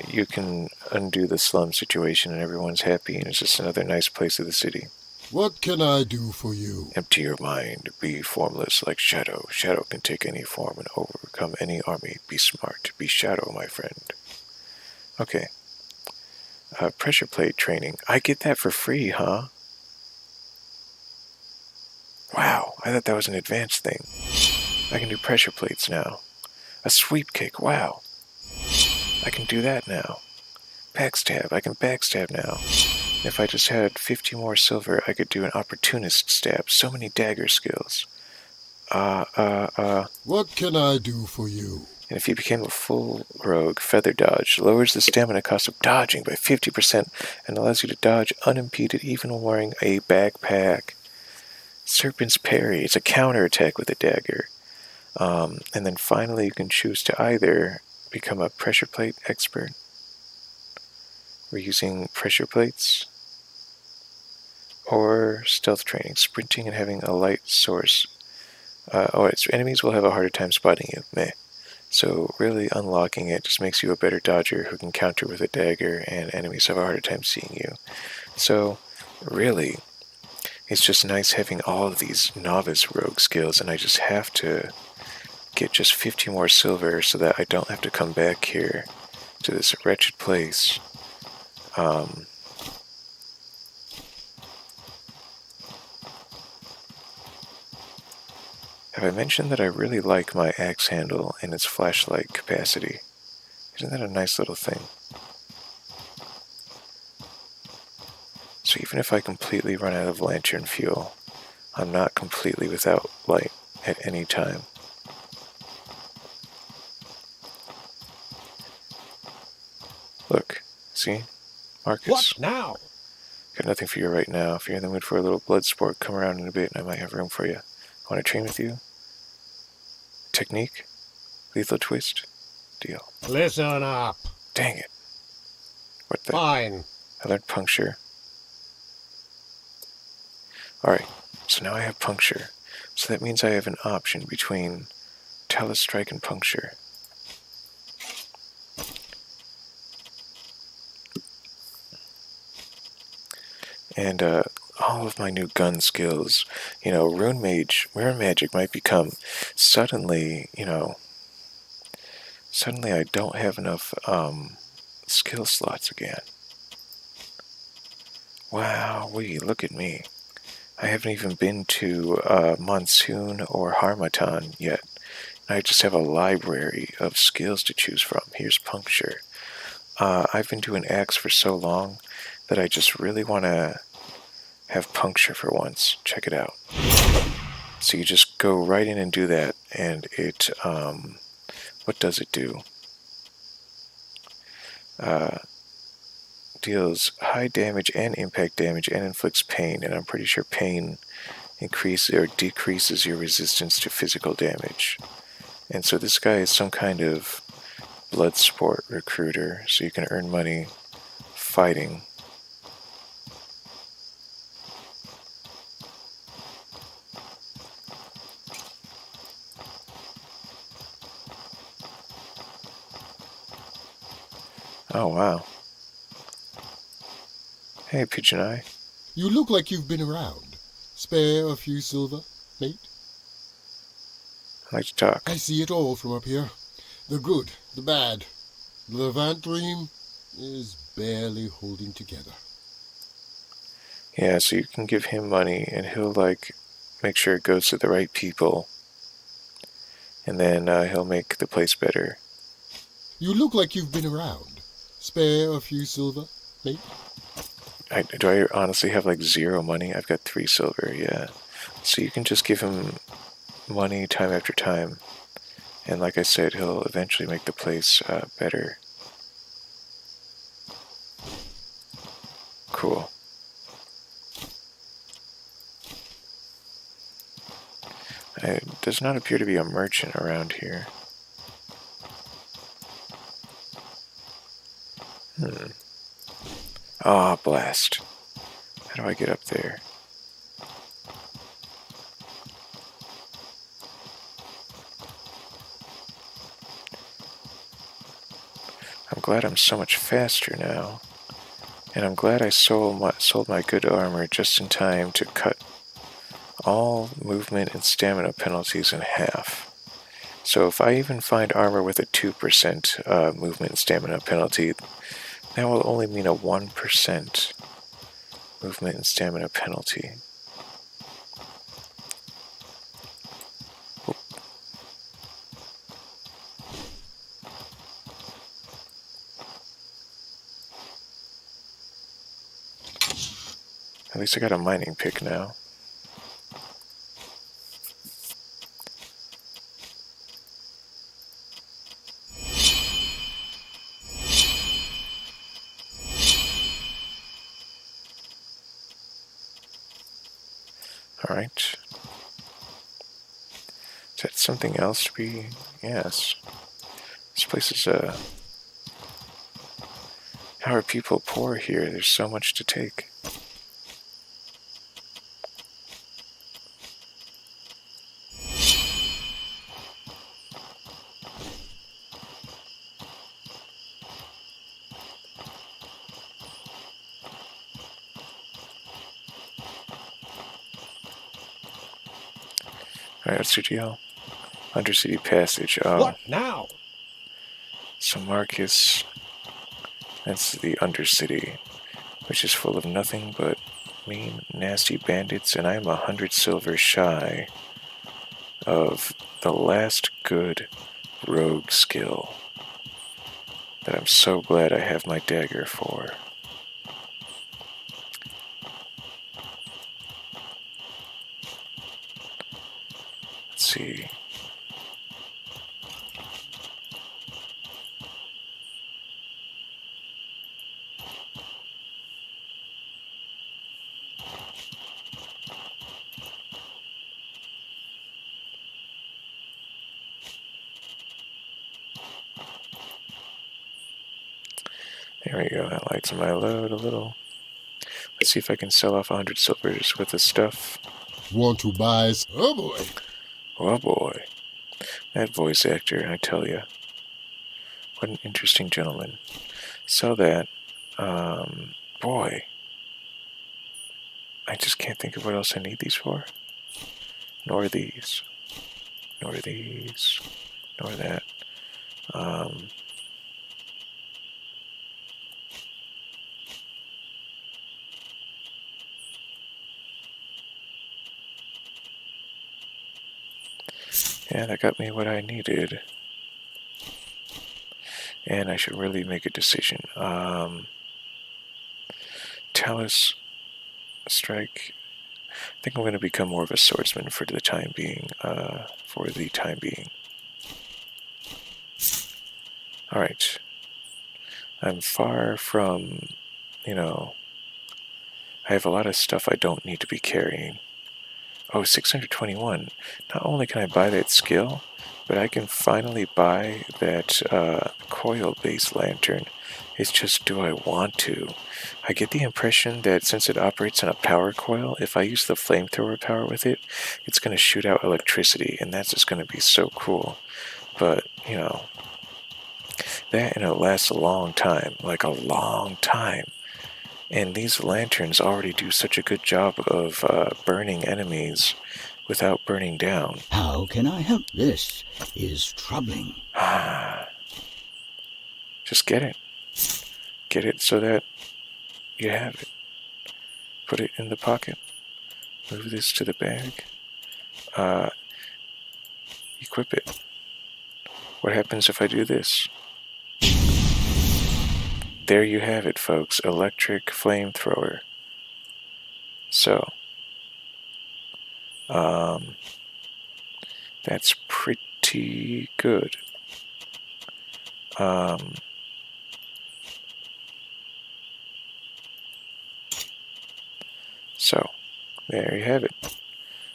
Speaker 1: You can undo the slum situation and everyone's happy and it's just another nice place of the city.
Speaker 3: What can I do for you?
Speaker 1: Empty your mind. Be formless like Shadow. Shadow can take any form and overcome any army. Be smart. Be Shadow, my friend. Okay. Pressure plate training. I get that for free, huh? Wow, I thought that was an advanced thing. I can do pressure plates now. A sweep kick, wow. I can do that now. Backstab, I can backstab now. If I just had 50 more silver, I could do an opportunist stab. So many dagger skills.
Speaker 3: What can I do for you?
Speaker 1: And if you became a full rogue, Feather Dodge lowers the stamina cost of dodging by 50% and allows you to dodge unimpeded even while wearing a backpack. Serpent's Parry, it's a counterattack with a dagger. And then finally you can choose to either become a pressure plate expert. We're using pressure plates. Or stealth training, sprinting and having a light source. Enemies will have a harder time spotting you. Meh. So really unlocking it just makes you a better dodger who can counter with a dagger and enemies have a harder time seeing you. So really, it's just nice having all of these novice rogue skills and I just have to get just 50 more silver so that I don't have to come back here to this wretched place. Have I mentioned that I really like my axe handle and its flashlight capacity? Isn't that a nice little thing? So even if I completely run out of lantern fuel, I'm not completely without light at any time. Look, see? Marcus.
Speaker 5: What now?
Speaker 1: Got nothing for you right now. If you're in the mood for a little blood sport, come around in a bit and I might have room for you. Want to train with you? Technique? Lethal twist? Deal.
Speaker 5: Listen up.
Speaker 1: Dang it. What the?
Speaker 5: Fine.
Speaker 1: I learned puncture. Alright, so now I have puncture. So that means I have an option between Talus Strike and puncture. And all of my new gun skills, rune magic might become suddenly I don't have enough skill slots again. Wow, look at me. I haven't even been to Monsoon or Harmattan yet. I just have a library of skills to choose from. Here's puncture. I've been doing axe for so long that I just really want to have puncture for once. Check it out. So you just go right in and do that, and it, what does it do? Deals high damage and impact damage and inflicts pain, and I'm pretty sure pain increases or decreases your resistance to physical damage. And so this guy is some kind of blood sport recruiter, so you can earn money fighting. Oh, wow. Hey, Pigeon Eye.
Speaker 3: You look like you've been around. Spare a few silver, mate?
Speaker 1: I like to talk.
Speaker 3: I see it all from up here. The good, the bad. The Levant dream is barely holding together.
Speaker 1: Yeah, so you can give him money, and he'll, make sure it goes to the right people. And then he'll make the place better.
Speaker 3: You look like you've been around. Spare a few silver, mate?
Speaker 1: Do I honestly have, 0 money? I've got 3 silver, yeah. So you can just give him money time after time. And like I said, he'll eventually make the place better. Cool. There does not appear to be a merchant around here. Ah, blast. How do I get up there? I'm glad I'm so much faster now. And I'm glad I sold my good armor just in time to cut all movement and stamina penalties in half. So if I even find armor with a 2% movement and stamina penalty, that will only mean a 1% movement and stamina penalty. At least I got a mining pick now. Alright. Is that something else to be? Yes. This place is, how are people poor here? There's so much to take. Alright, what's your deal? Undercity Passage. Oh.
Speaker 5: What now?
Speaker 1: So Marcus, that's the Undercity, which is full of nothing but mean, nasty bandits, and I'm 100 silver shy of the last good rogue skill that I'm so glad I have my dagger for. Let's see. There we go, that lights my load a little. Let's see if I can sell off 100 silvers with this stuff.
Speaker 3: Want to buy? Oh boy.
Speaker 1: Oh boy. That voice actor, I tell you. What an interesting gentleman. So that, boy. I just can't think of what else I need these for. Nor these. Nor these. Nor that. Yeah, that got me what I needed. And I should really make a decision. Talus, strike. I think I'm going to become more of a swordsman for the time being. Alright. I'm far from, I have a lot of stuff I don't need to be carrying. Oh, 621. Not only can I buy that skill, but I can finally buy that coil-based lantern. It's just, do I want to? I get the impression that since it operates on a power coil, if I use the flamethrower power with it, it's going to shoot out electricity, and that's just going to be so cool. But, that and it lasts a long time, like a long time. And these lanterns already do such a good job of burning enemies without burning down.
Speaker 2: How can I help? This is troubling.
Speaker 1: Just get it. Get it so that you have it. Put it in the pocket. Move this to the bag. Equip it. What happens if I do this? There you have it, folks. Electric flamethrower. So, that's pretty good. So, there you have it.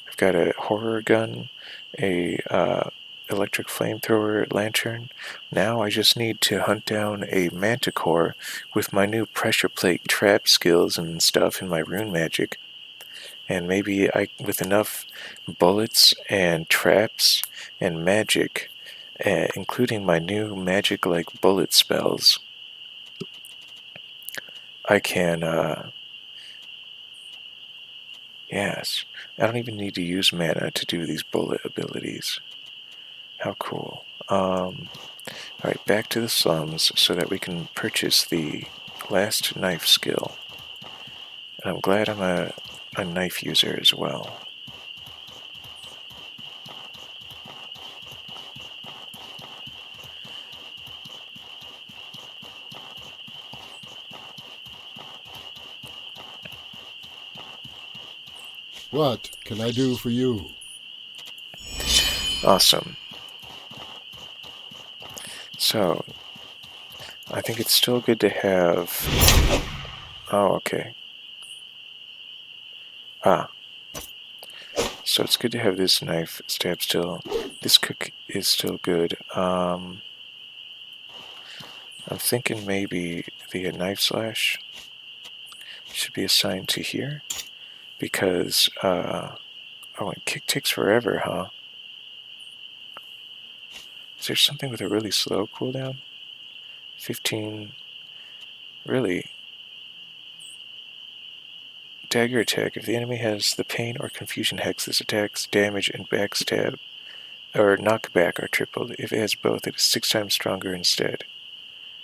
Speaker 1: I've got a horror gun, a electric flamethrower lantern. Now I just need to hunt down a manticore with my new pressure plate trap skills and stuff in my rune magic. And maybe with enough bullets and traps and magic, including my new magic-like bullet spells, I can, yes, I don't even need to use mana to do these bullet abilities. How cool. Alright, back to the slums so that we can purchase the last knife skill. And I'm glad I'm a knife user as well.
Speaker 3: What can I do for you?
Speaker 1: Awesome. So, I think it's still good to have... Oh, okay. So it's good to have this knife stab still. This cook is still good. I'm thinking maybe the knife slash should be assigned to here. Because, oh, and kick takes forever, huh? Is there something with a really slow cooldown? 15... Really? Dagger attack. If the enemy has the pain or confusion hex, this attack's damage and backstab or knockback are tripled. If it has both, it is 6 times stronger instead.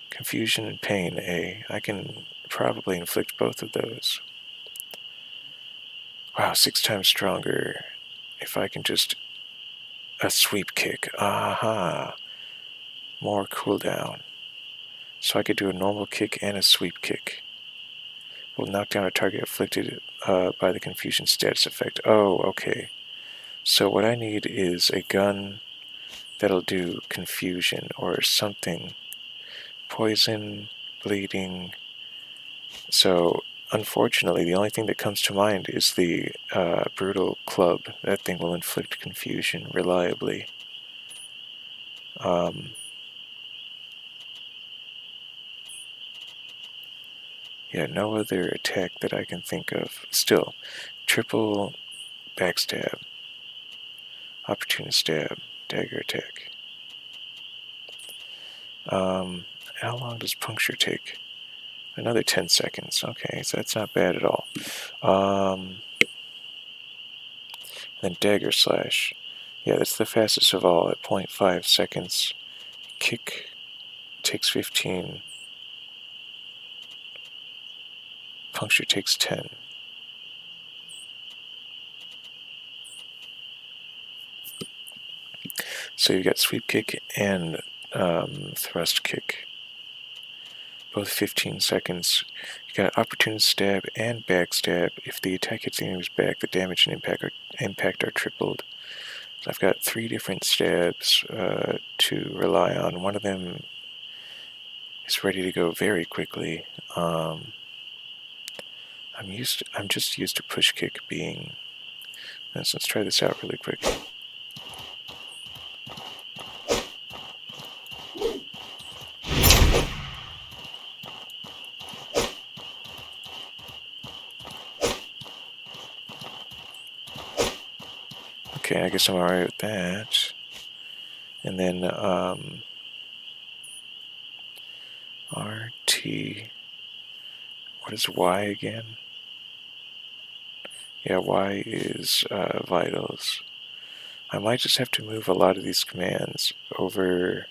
Speaker 1: Confusion and pain, I can probably inflict both of those. Wow, 6 times stronger. If I can just... A sweep kick. Aha! More cooldown. So I could do a normal kick and a sweep kick. Will knock down a target afflicted by the confusion status effect. Oh, okay. So what I need is a gun that'll do confusion or something. Poison, bleeding. So, unfortunately, the only thing that comes to mind is the brutal club. That thing will inflict confusion reliably. Yeah, no other attack that I can think of. Still, triple backstab, opportunist stab, dagger attack. How long does puncture take? Another 10 seconds. Okay, so that's not bad at all. Then dagger slash. Yeah, that's the fastest of all at 0.5 seconds. Kick takes 15. Puncture takes 10. So you've got sweep kick and thrust kick. Both 15 seconds. You got opportunist stab and backstab. If the attack hits the enemy's back, the damage and impact are tripled. So I've got 3 different stabs to rely on. One of them is ready to go very quickly. I'm just used to push kick being. Let's try this out really quick. Okay, I guess I'm alright with that. And then RT. What is Y again? Yeah, Y is vitals. I might just have to move a lot of these commands over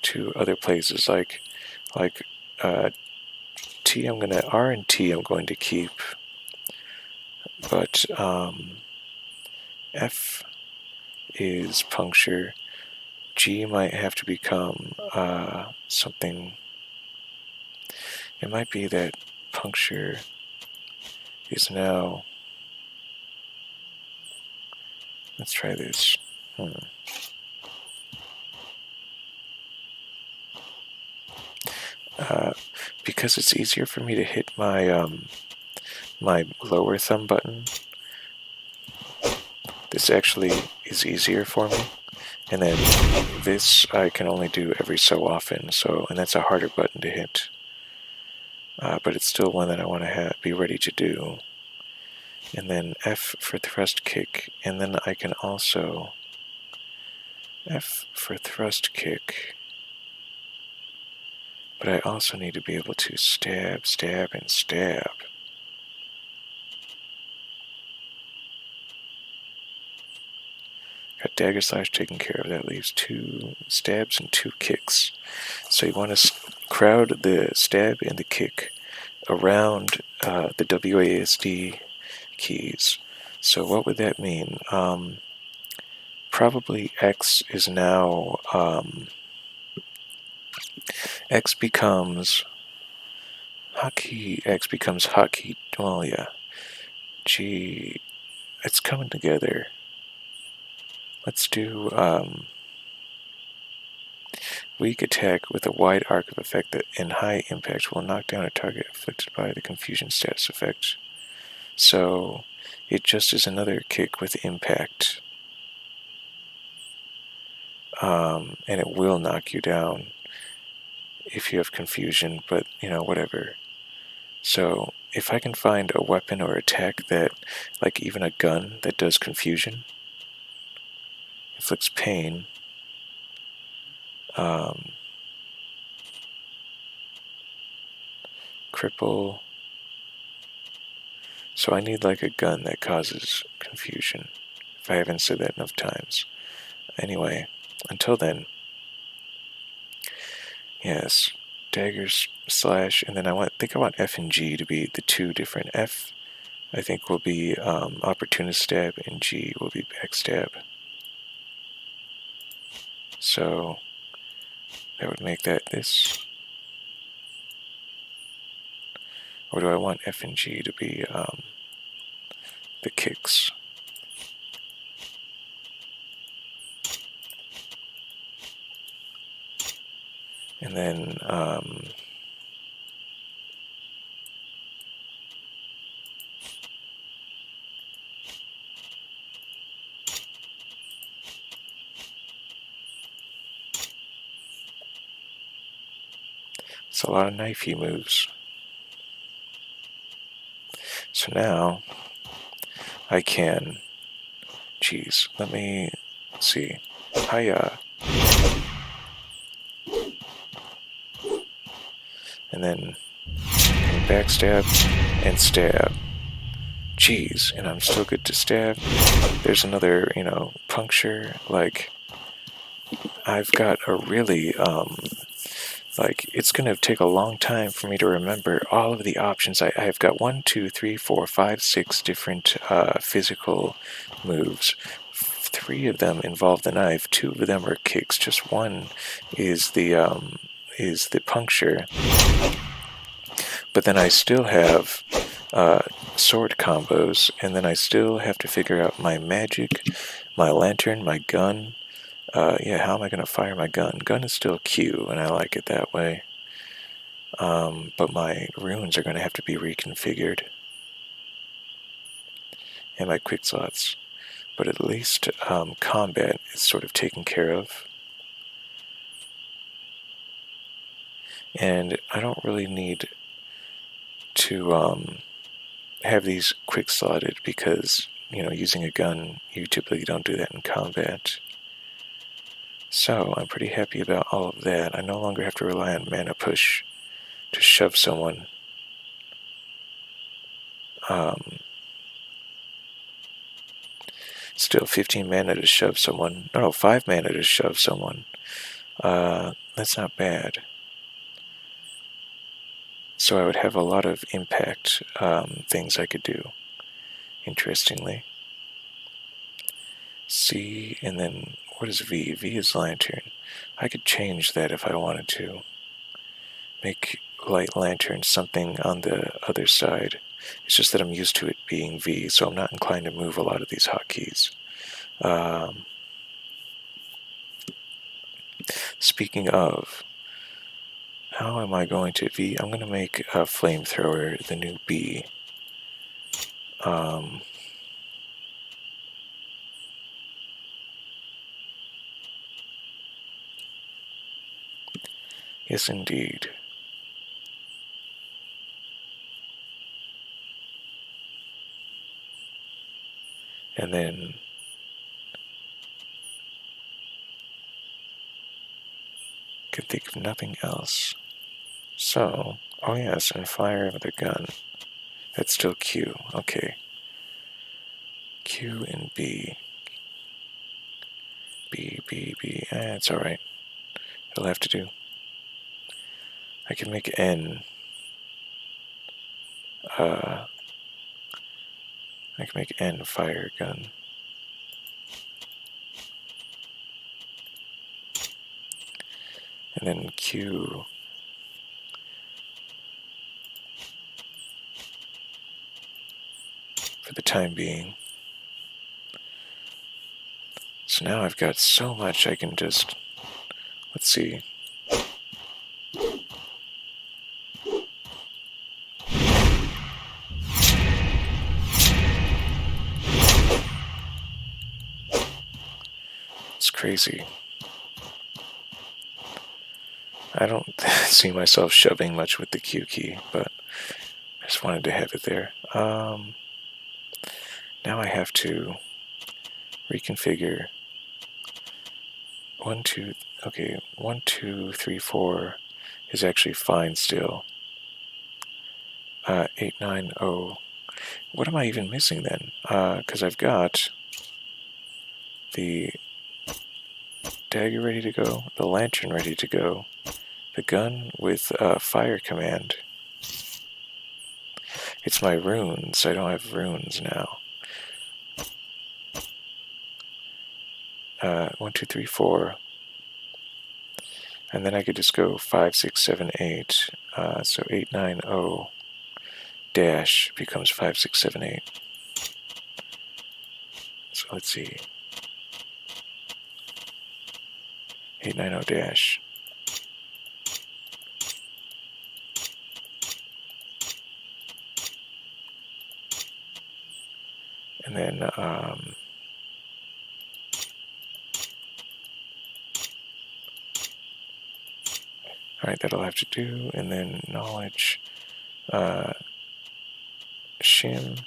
Speaker 1: to other places, like T. R and T. I'm going to keep, but F is puncture. G might have to become something. It might be that puncture is now. Let's try this. Because it's easier for me to hit my my lower thumb button. This actually is easier for me. And then this I can only do every so often, and that's a harder button to hit. But it's still one that I want to be ready to do. And then F for thrust kick, and then I can also F for thrust kick. But I also need to be able to stab, stab, and stab. Got dagger slash taken care of. That leaves 2 stabs and 2 kicks. So you want to crowd the stab and the kick around the WASD keys. So what would that mean? Probably X is now X becomes hotkey. X becomes hotkey. Well, yeah. G. It's coming together. Let's do weak attack with a wide arc of effect that in high impact will knock down a target afflicted by the confusion status effect. So it just is another kick with impact. And it will knock you down if you have confusion, but whatever. So if I can find a weapon or attack that, like even a gun that does confusion, inflicts pain, cripple. So I need like a gun that causes confusion, if I haven't said that enough times. Anyway, until then, yes, daggers slash, and then I think I want F and G to be the 2 different. F, I think, will be opportunist stab, and G will be backstab. So that would make that this. Or do I want F and G to be the kicks? And then it's a lot of knifey moves. So now I can, let me see. Hiya. And then backstab and stab. Jeez, and I'm still good to stab. There's another, puncture. Like, I've got a really, it's going to take a long time for me to remember all of the options. I've got 1, 2, 3, 4, 5, 6 different physical moves. 3 of them involve the knife. 2 of them are kicks. Just 1 is the puncture. But then I still have sword combos, and then I still have to figure out my magic, my lantern, my gun. How am I going to fire my gun? Gun is still Q, and I like it that way. But my runes are going to have to be reconfigured. And my quick slots. But at least combat is sort of taken care of. And I don't really need to have these quick slotted because, using a gun, you typically don't do that in combat. So I'm pretty happy about all of that. I no longer have to rely on mana push to shove someone. Still 15 mana to shove someone. No, 5 mana to shove someone. That's not bad. So I would have a lot of impact things I could do, interestingly. C, and then what is V? V is lantern. I could change that if I wanted to. Make light lantern something on the other side. It's just that I'm used to it being V, so I'm not inclined to move a lot of these hotkeys. Speaking of, how am I going to V? I'm going to make a flamethrower the new B. Yes, indeed. And then could think of nothing else. So, oh yes, and fire with a gun. That's still Q. Okay. Q and B. B. It's alright. It'll have to do. I can make N. I can make N fire gun. And then Q. For the time being. So now I've got so much I can just. Let's see. It's crazy. I don't see myself shoving much with the Q key, but I just wanted to have it there. Now I have to reconfigure 1, 2, okay, 1, 2, 3, 4 is actually fine still. 8, 9, 0. What am I even missing then? Because I've got the dagger ready to go, the lantern ready to go, the gun with fire command. It's my runes. I don't have runes now. 1, 2, 3, 4. And then I could just go 5, 6, 7, 8. So 8, 9, 0 dash becomes 5, 6, 7, 8. So let's see. 8, 9, 0 dash. And then alright, that'll have to do. And then knowledge, shim,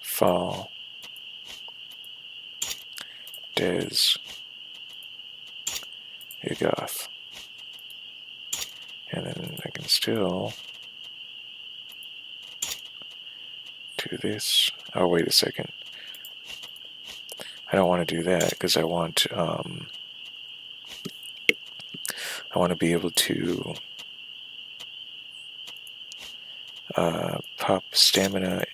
Speaker 1: fall, des, Igoth. And then I can still do this. Oh, wait a second. I don't want to do that because I want to be able to pop stamina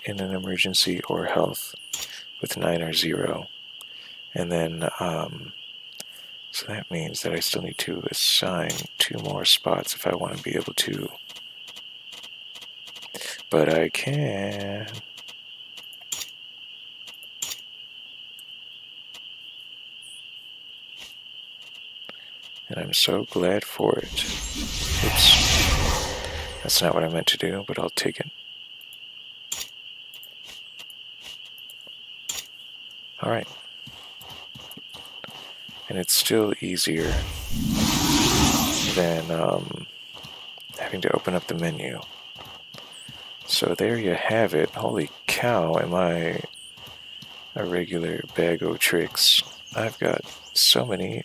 Speaker 1: in an emergency or health with 9 or 0. And then, so that means that I still need to assign 2 more spots if I want to be able to. But I can. And I'm so glad for it. Oops. That's not what I meant to do, but I'll take it. Alright. And it's still easier than having to open up the menu. So there you have it. Holy cow, am I a regular bag o' tricks. I've got so many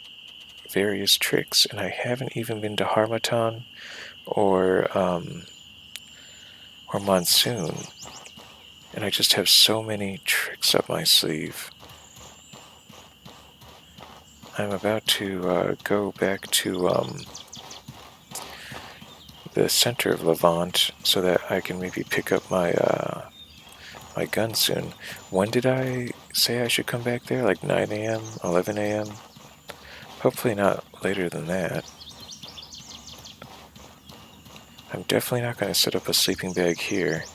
Speaker 1: various tricks, and I haven't even been to Harmattan or Monsoon, and I just have so many tricks up my sleeve. I'm about to go back to the center of Levant so that I can maybe pick up my my gun soon. When did I say I should come back there? Like 9 a.m., 11 a.m.? Hopefully not later than that. I'm definitely not going to set up a sleeping bag here.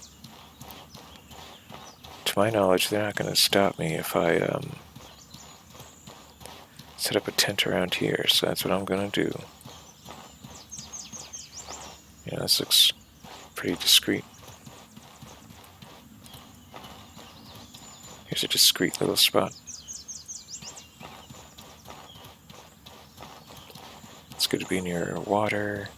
Speaker 1: To my knowledge, they're not going to stop me if I set up a tent around here, so that's what I'm going to do. Yeah, this looks pretty discreet. Here's a discreet little spot. good to be near water.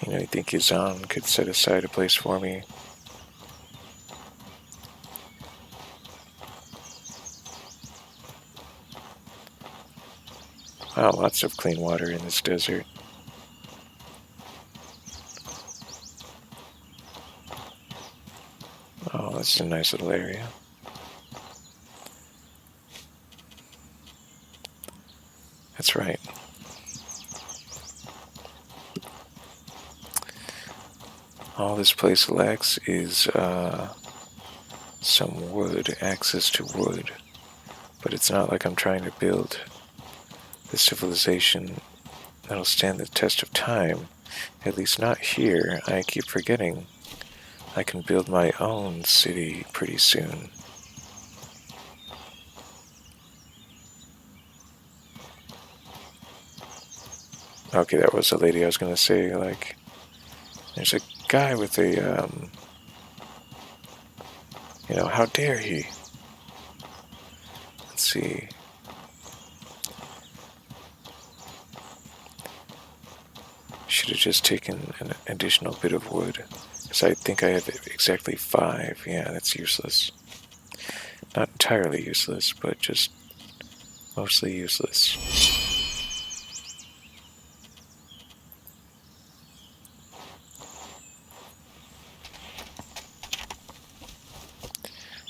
Speaker 1: You know, you think Yazan could set aside a place for me? Wow, lots of clean water in this desert. Oh, that's a nice little area. That's right. All this place lacks is some wood, access to wood. But it's not like I'm trying to build the civilization that'll stand the test of time. At least not here. I keep forgetting I can build my own city pretty soon. Okay, that was the lady I was gonna say, like, there's a guy with a, you know, how dare he? Let's see. Should have just taken an additional bit of wood. Because I think I have exactly 5. Yeah, that's useless. Not entirely useless, but just mostly useless.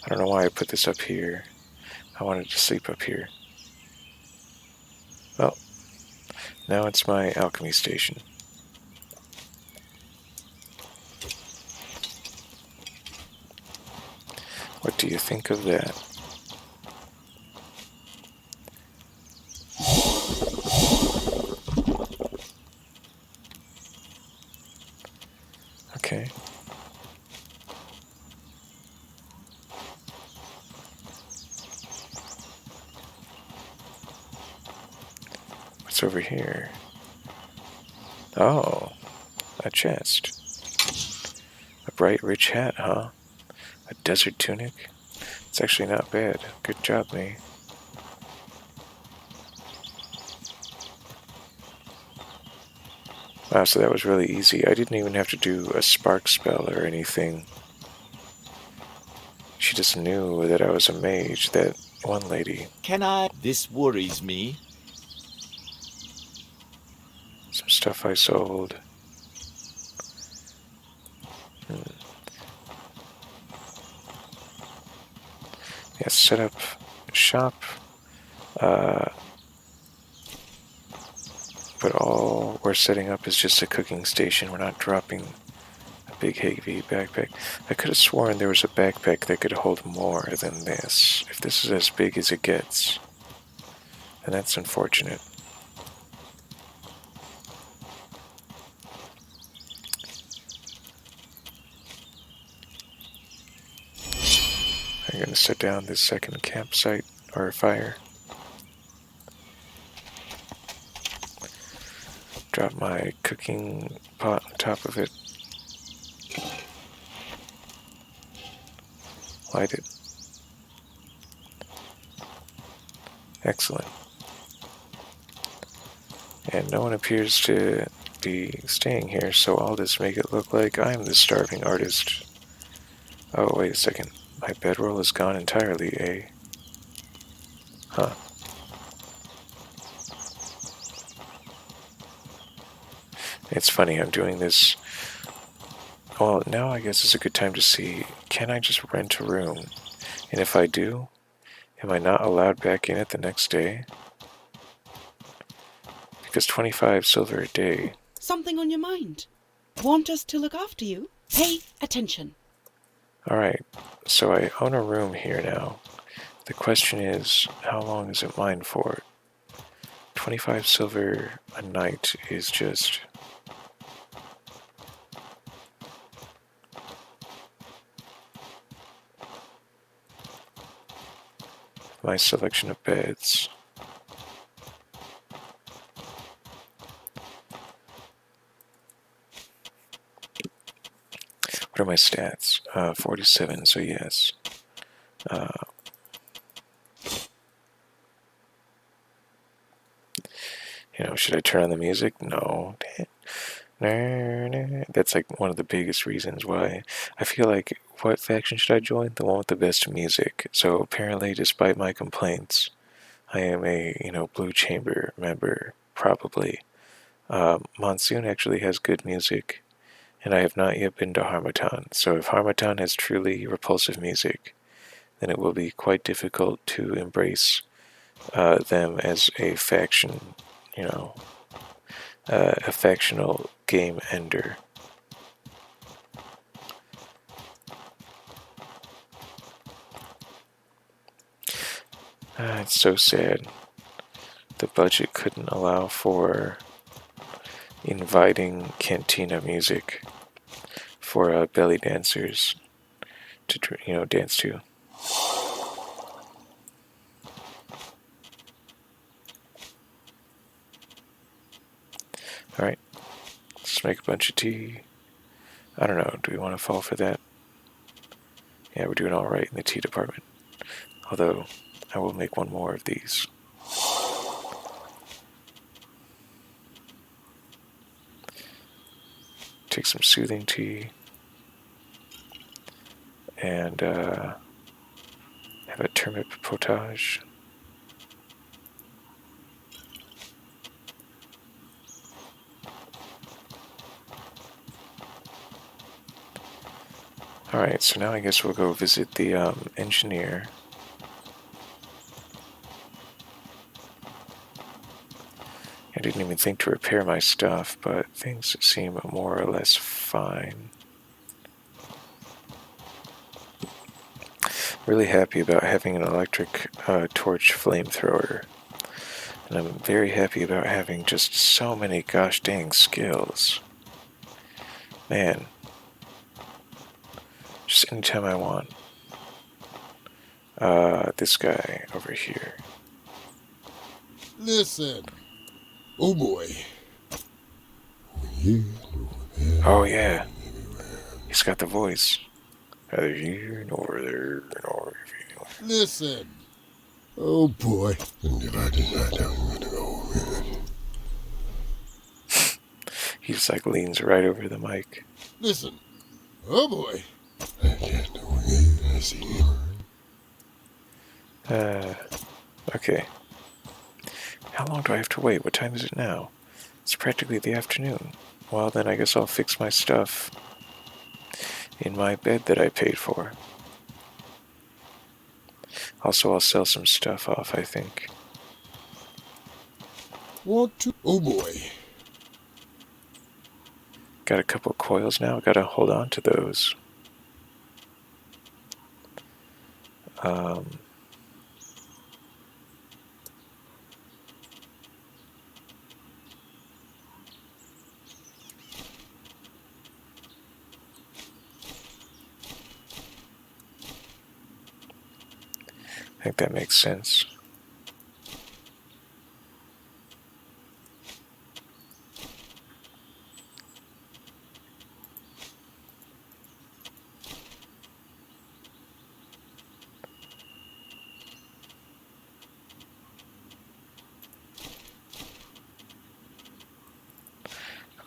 Speaker 1: I don't know why I put this up here. I wanted to sleep up here. Well, now it's my alchemy station. What do you think of that? Okay. What's over here? Oh, a chest. A bright, rich hat, huh? A desert tunic? It's actually not bad. Good job, me. Wow, so that was really easy. I didn't even have to do a spark spell or anything. She just knew that I was a mage, that one lady.
Speaker 2: Can I? This worries me.
Speaker 1: Some stuff I sold. Yeah, set up shop. But all we're setting up is just a cooking station. We're not dropping a big heavy backpack. I could have sworn there was a backpack that could hold more than this. If this is as big as it gets, then that's unfortunate. I'm going to set down this second campsite or fire. Drop my cooking pot on top of it. Light it. Excellent. And no one appears to be staying here, so I'll just make it look like I'm the starving artist. Oh, wait a second. My bedroll is gone entirely, eh? Huh. It's funny, I'm doing this. Well, now I guess it's a good time to see, can I just rent a room? And if I do, am I not allowed back in it the next day? Because 25 silver a day.
Speaker 6: Something on your mind? Want us to look after you? Pay attention.
Speaker 1: Alright, so I own a room here now. The question is, how long is it mine for? 25 silver a night is just... my selection of beds. What are my stats? 47, so yes. Should I turn on the music? No. That's like one of the biggest reasons why I feel like, what faction should I join? The one with the best music. So apparently, despite my complaints, I am a, Blue Chamber member, probably. Monsoon actually has good music, and I have not yet been to Harmattan. So if Harmattan has truly repulsive music, then it will be quite difficult to embrace them as a faction, a factional game ender. It's so sad. The budget couldn't allow for inviting cantina music for belly dancers to dance to. All right, let's make a bunch of tea. I don't know. Do we want to fall for that? Yeah, we're doing all right in the tea department. Although I will make one more of these. Take some soothing tea and have a turnip potage. Alright, so now I guess we'll go visit the engineer. I didn't even think to repair my stuff, but things seem more or less fine. Really happy about having an electric torch flamethrower. And I'm very happy about having just so many gosh dang skills. Man. Just anytime I want. This guy over here.
Speaker 3: Listen. Oh boy.
Speaker 1: Oh yeah. He's got the voice. Neither here nor there nor here.
Speaker 3: Listen. Oh boy.
Speaker 1: He just like leans right over the mic.
Speaker 3: Listen. Oh boy.
Speaker 1: Okay. How long do I have to wait? What time is it now? It's practically the afternoon. Well, then I guess I'll fix my stuff in my bed that I paid for. Also, I'll sell some stuff off, I think.
Speaker 3: Want to? Oh boy.
Speaker 1: Got a couple coils now. Gotta hold on to those. I think that makes sense.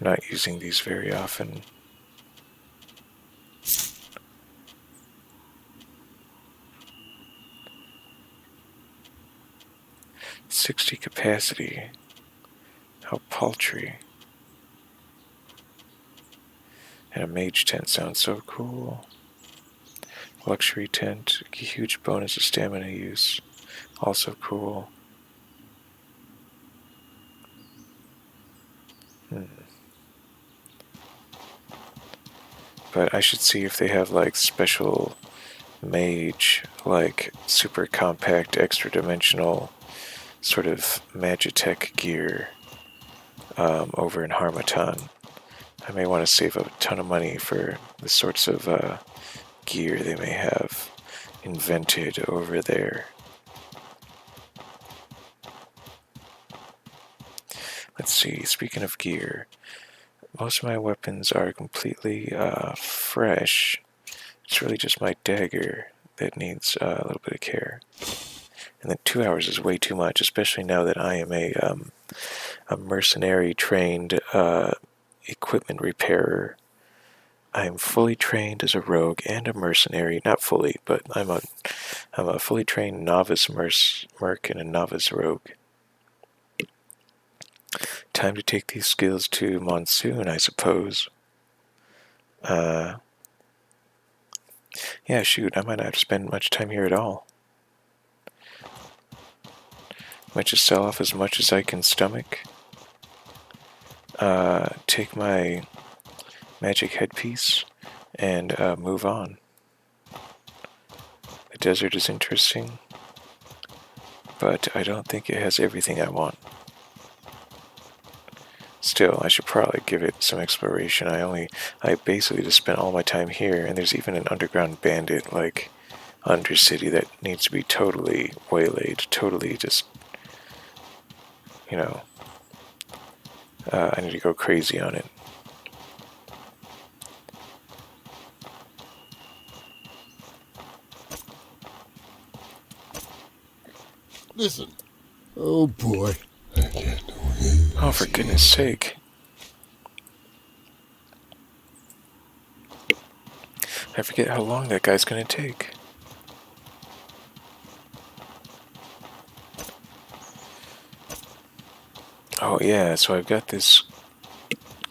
Speaker 1: I'm not using these very often. $60 capacity. How paltry. And a mage tent sounds so cool. Luxury tent, a huge bonus of stamina use. Also cool. But I should see if they have like special mage, like super compact, extra dimensional sort of Magitech gear over in Harmattan. I may want to save a ton of money for the sorts of gear they may have invented over there. Let's see, speaking of gear, most of my weapons are completely fresh. It's really just my dagger that needs a little bit of care. And then 2 hours is way too much, especially now that I am a mercenary trained equipment repairer. I am fully trained as a rogue and a mercenary. Not fully, but I'm a fully trained novice merc and a novice rogue. Time to take these skills to Monsoon, I suppose. Yeah, shoot, I might not have to spend much time here at all. Might just sell off as much as I can stomach. Take my magic headpiece and move on. The desert is interesting, but I don't think it has everything I want. Still, I should probably give it some exploration. I basically just spent all my time here, and there's even an underground bandit, like, Undercity that needs to be totally waylaid, totally just, you know, I need to go crazy on it.
Speaker 3: Listen. Oh boy.
Speaker 1: Oh, for goodness sake. I forget how long that guy's gonna take. Oh yeah, so I've got this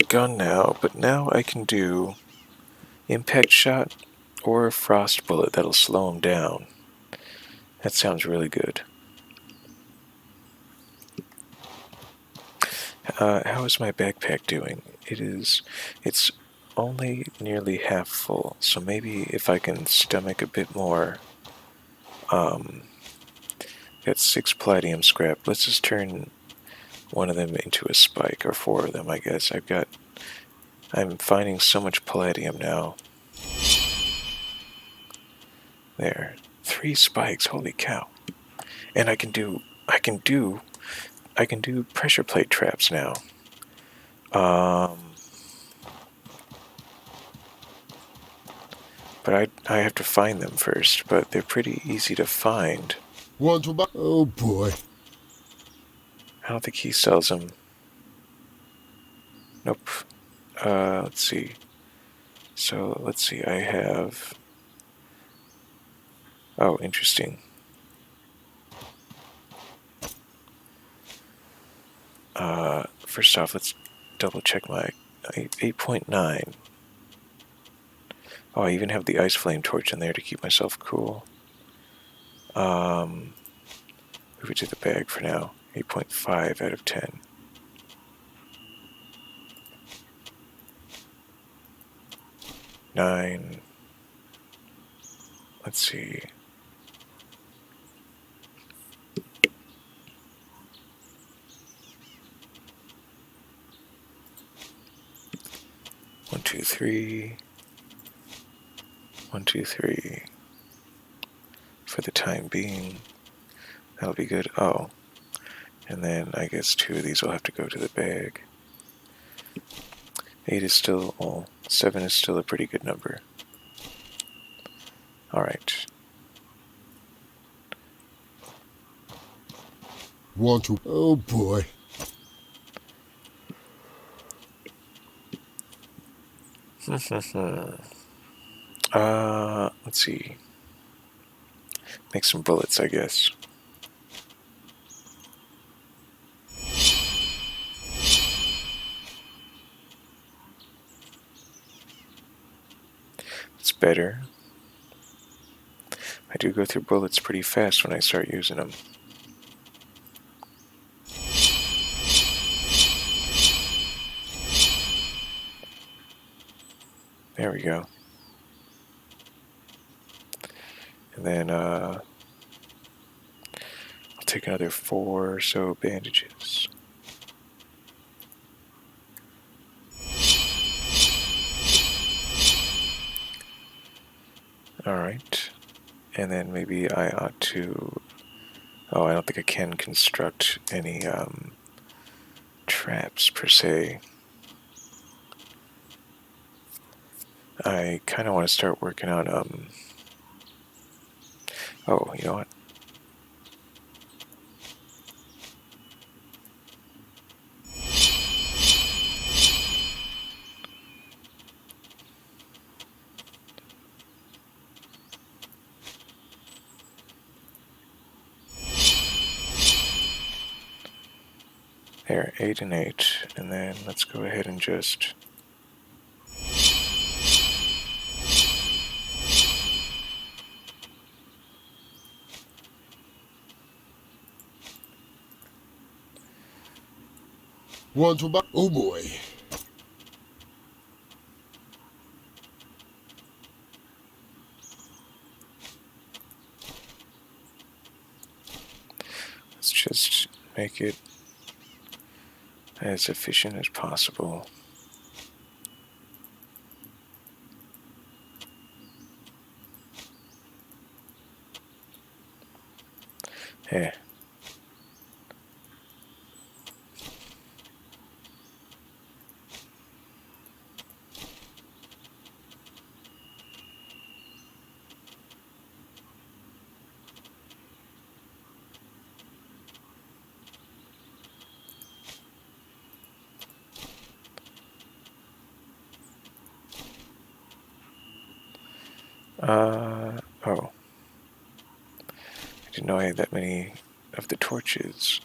Speaker 1: gun now, but now I can do impact shot or a frost bullet that'll slow him down. That sounds really good. How is my backpack doing? It's only nearly half full, so maybe if I can stomach a bit more. Got 6 palladium scrap. Let's just turn one of them into a spike, or 4 of them, I guess. I'm finding so much palladium now. There. 3 spikes, holy cow. And I can do pressure plate traps now. But I have to find them first, but they're pretty easy to find.
Speaker 3: Want to buy? Oh boy.
Speaker 1: I don't think he sells them. Nope. Let's see. So, let's see, I have... Oh, interesting. First off, let's double check my 8.9. Oh, I even have the ice flame torch in there to keep myself cool. Move it to the bag for now. 8.5 out of 10. Nine. Let's see. One, two, three. 1, 2, 3. For the time being, that'll be good. Oh, and then I guess 2 of these will have to go to the bag. 8 is still, well, 7 is still a pretty good number. Alright.
Speaker 3: Want to? Oh boy.
Speaker 1: Let's see. Make some bullets, I guess. It's better. I do go through bullets pretty fast when I start using them. There we go. And then, I'll take another 4 or so bandages. Alright. And then maybe I ought to... Oh, I don't think I can construct any, traps, per se. I kind of want to start working on, Oh, you know what? There, 8 and 8. And then let's go ahead and just...
Speaker 3: Want to buy? Oh boy.
Speaker 1: Let's just make it as efficient as possible. Yeah. Oh. I didn't know I had that many of the torches.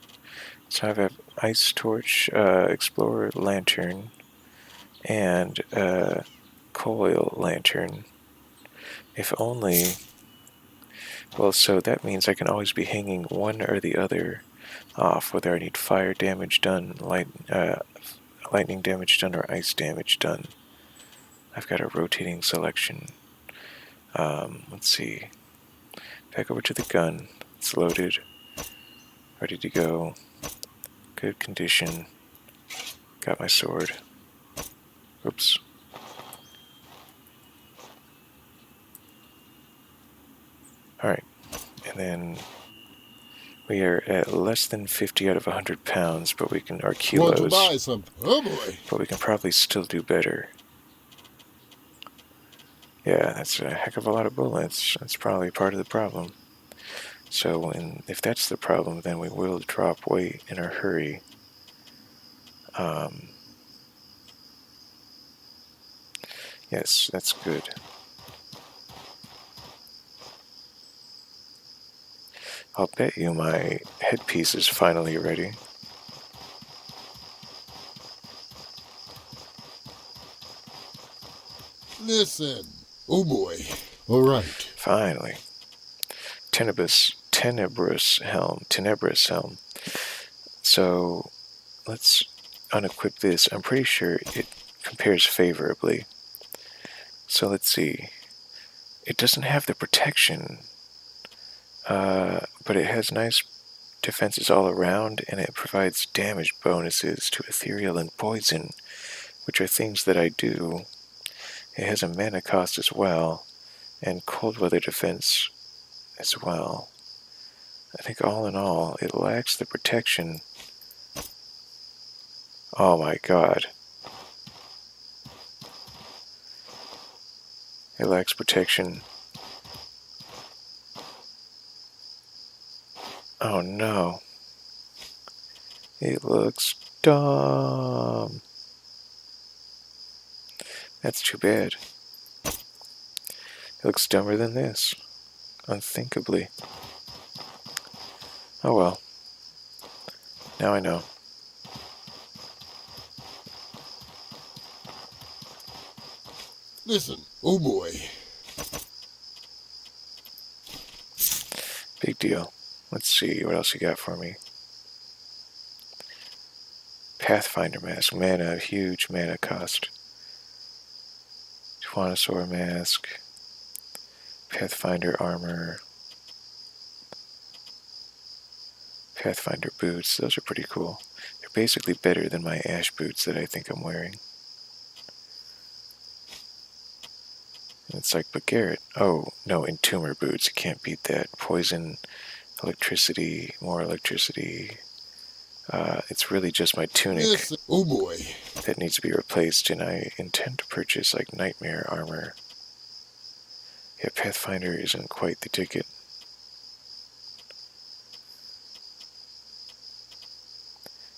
Speaker 1: So I have ice torch, explorer lantern, and coil lantern. If only... Well, so that means I can always be hanging one or the other off, whether I need fire damage done, lightning damage done, or ice damage done. I've got a rotating selection. Let's see. Back over to the gun. It's loaded. Ready to go. Good condition. Got my sword. Oops. Alright. And then we are at less than 50 out of 100 pounds, but we can, or kilos.
Speaker 3: Want to buy something? Oh boy.
Speaker 1: But we can probably still do better. Yeah, that's a heck of a lot of bullets. That's probably part of the problem. So if that's the problem, then we will drop weight in a hurry. Yes, that's good. I'll bet you my headpiece is finally ready.
Speaker 3: Listen. Oh boy. All right.
Speaker 1: Finally. Tenebrous helm. So let's unequip this. I'm pretty sure it compares favorably. So let's see. It doesn't have the protection, but it has nice defenses all around, and it provides damage bonuses to ethereal and poison, which are things that I do. It has a mana cost as well, and cold weather defense as well. I think all in all, it lacks the protection. Oh my god. It lacks protection. Oh no. It looks dumb. That's too bad. It looks dumber than this. Unthinkably. Oh well. Now I know.
Speaker 3: Listen. Oh boy.
Speaker 1: Big deal. Let's see what else you got for me. Pathfinder mask. Mana, huge mana cost. Tyrannosaur mask. Pathfinder armor. Pathfinder boots. Those are pretty cool. They're basically better than my ash boots that I think I'm wearing. And it's like, but Garrett, oh, no, entomber boots. You can't beat that. Poison, electricity, more electricity. It's really just my tunic.
Speaker 3: Listen. Oh boy.
Speaker 1: That needs to be replaced, and I intend to purchase like nightmare armor. Yeah, Pathfinder isn't quite the ticket.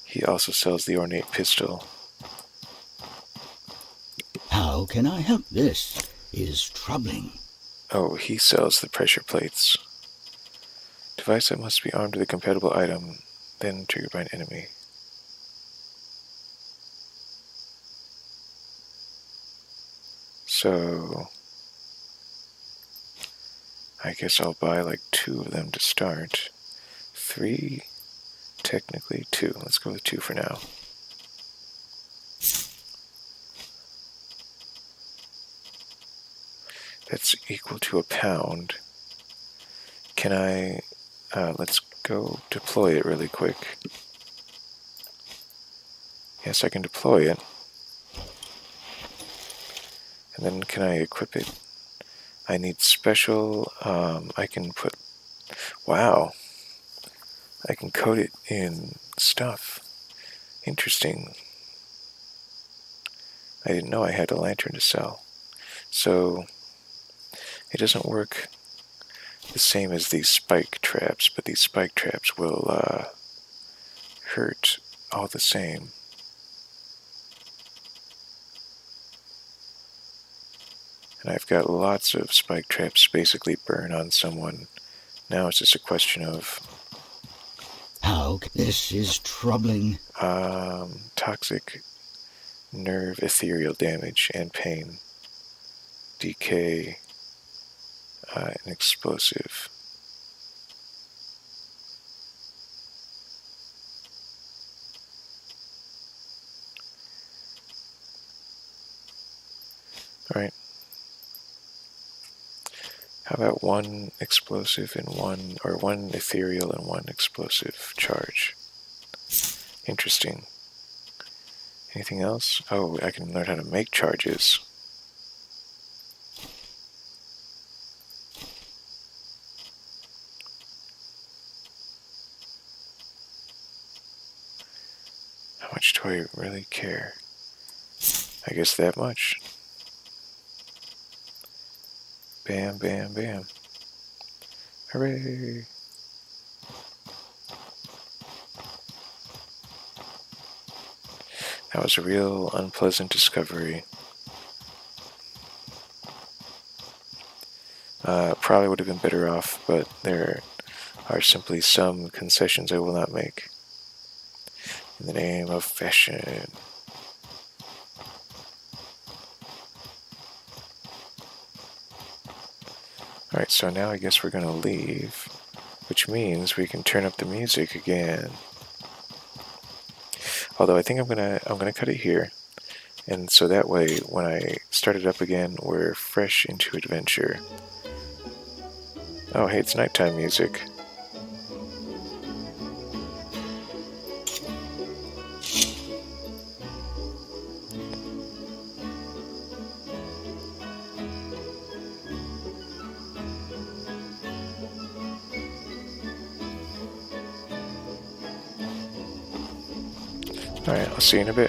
Speaker 1: He also sells the ornate pistol.
Speaker 2: How can I help? This is troubling.
Speaker 1: Oh, he sells the pressure plates. Device that must be armed with a compatible item, then triggered by an enemy. So I guess I'll buy like 2 of them to start. 3, technically 2. Let's go with 2 for now. That's equal to £1. Can I, let's go deploy it really quick. Yes, I can deploy it. And then can I equip it? I need special, I can put, wow. I can coat it in stuff. Interesting. I didn't know I had a lantern to sell. So, it doesn't work the same as these spike traps, but these spike traps will hurt all the same. And I've got lots of spike traps basically burn on someone. Now it's just a question of...
Speaker 2: How? This is troubling.
Speaker 1: Toxic nerve ethereal damage and pain. Decay. An explosive. Alright. How about 1 explosive and 1, or 1 ethereal and 1 explosive charge? Interesting. Anything else? Oh, I can learn how to make charges. How much do I really care? I guess that much. Bam, bam, bam. Hooray! That was a real unpleasant discovery. Probably would have been better off, but there are simply some concessions I will not make. In the name of fashion. Alright, so now I guess we're gonna leave, which means we can turn up the music again. Although I think I'm gonna cut it here, and so that way when I start it up again, we're fresh into adventure. Oh, hey, it's nighttime music. Alright, I'll see you in a bit.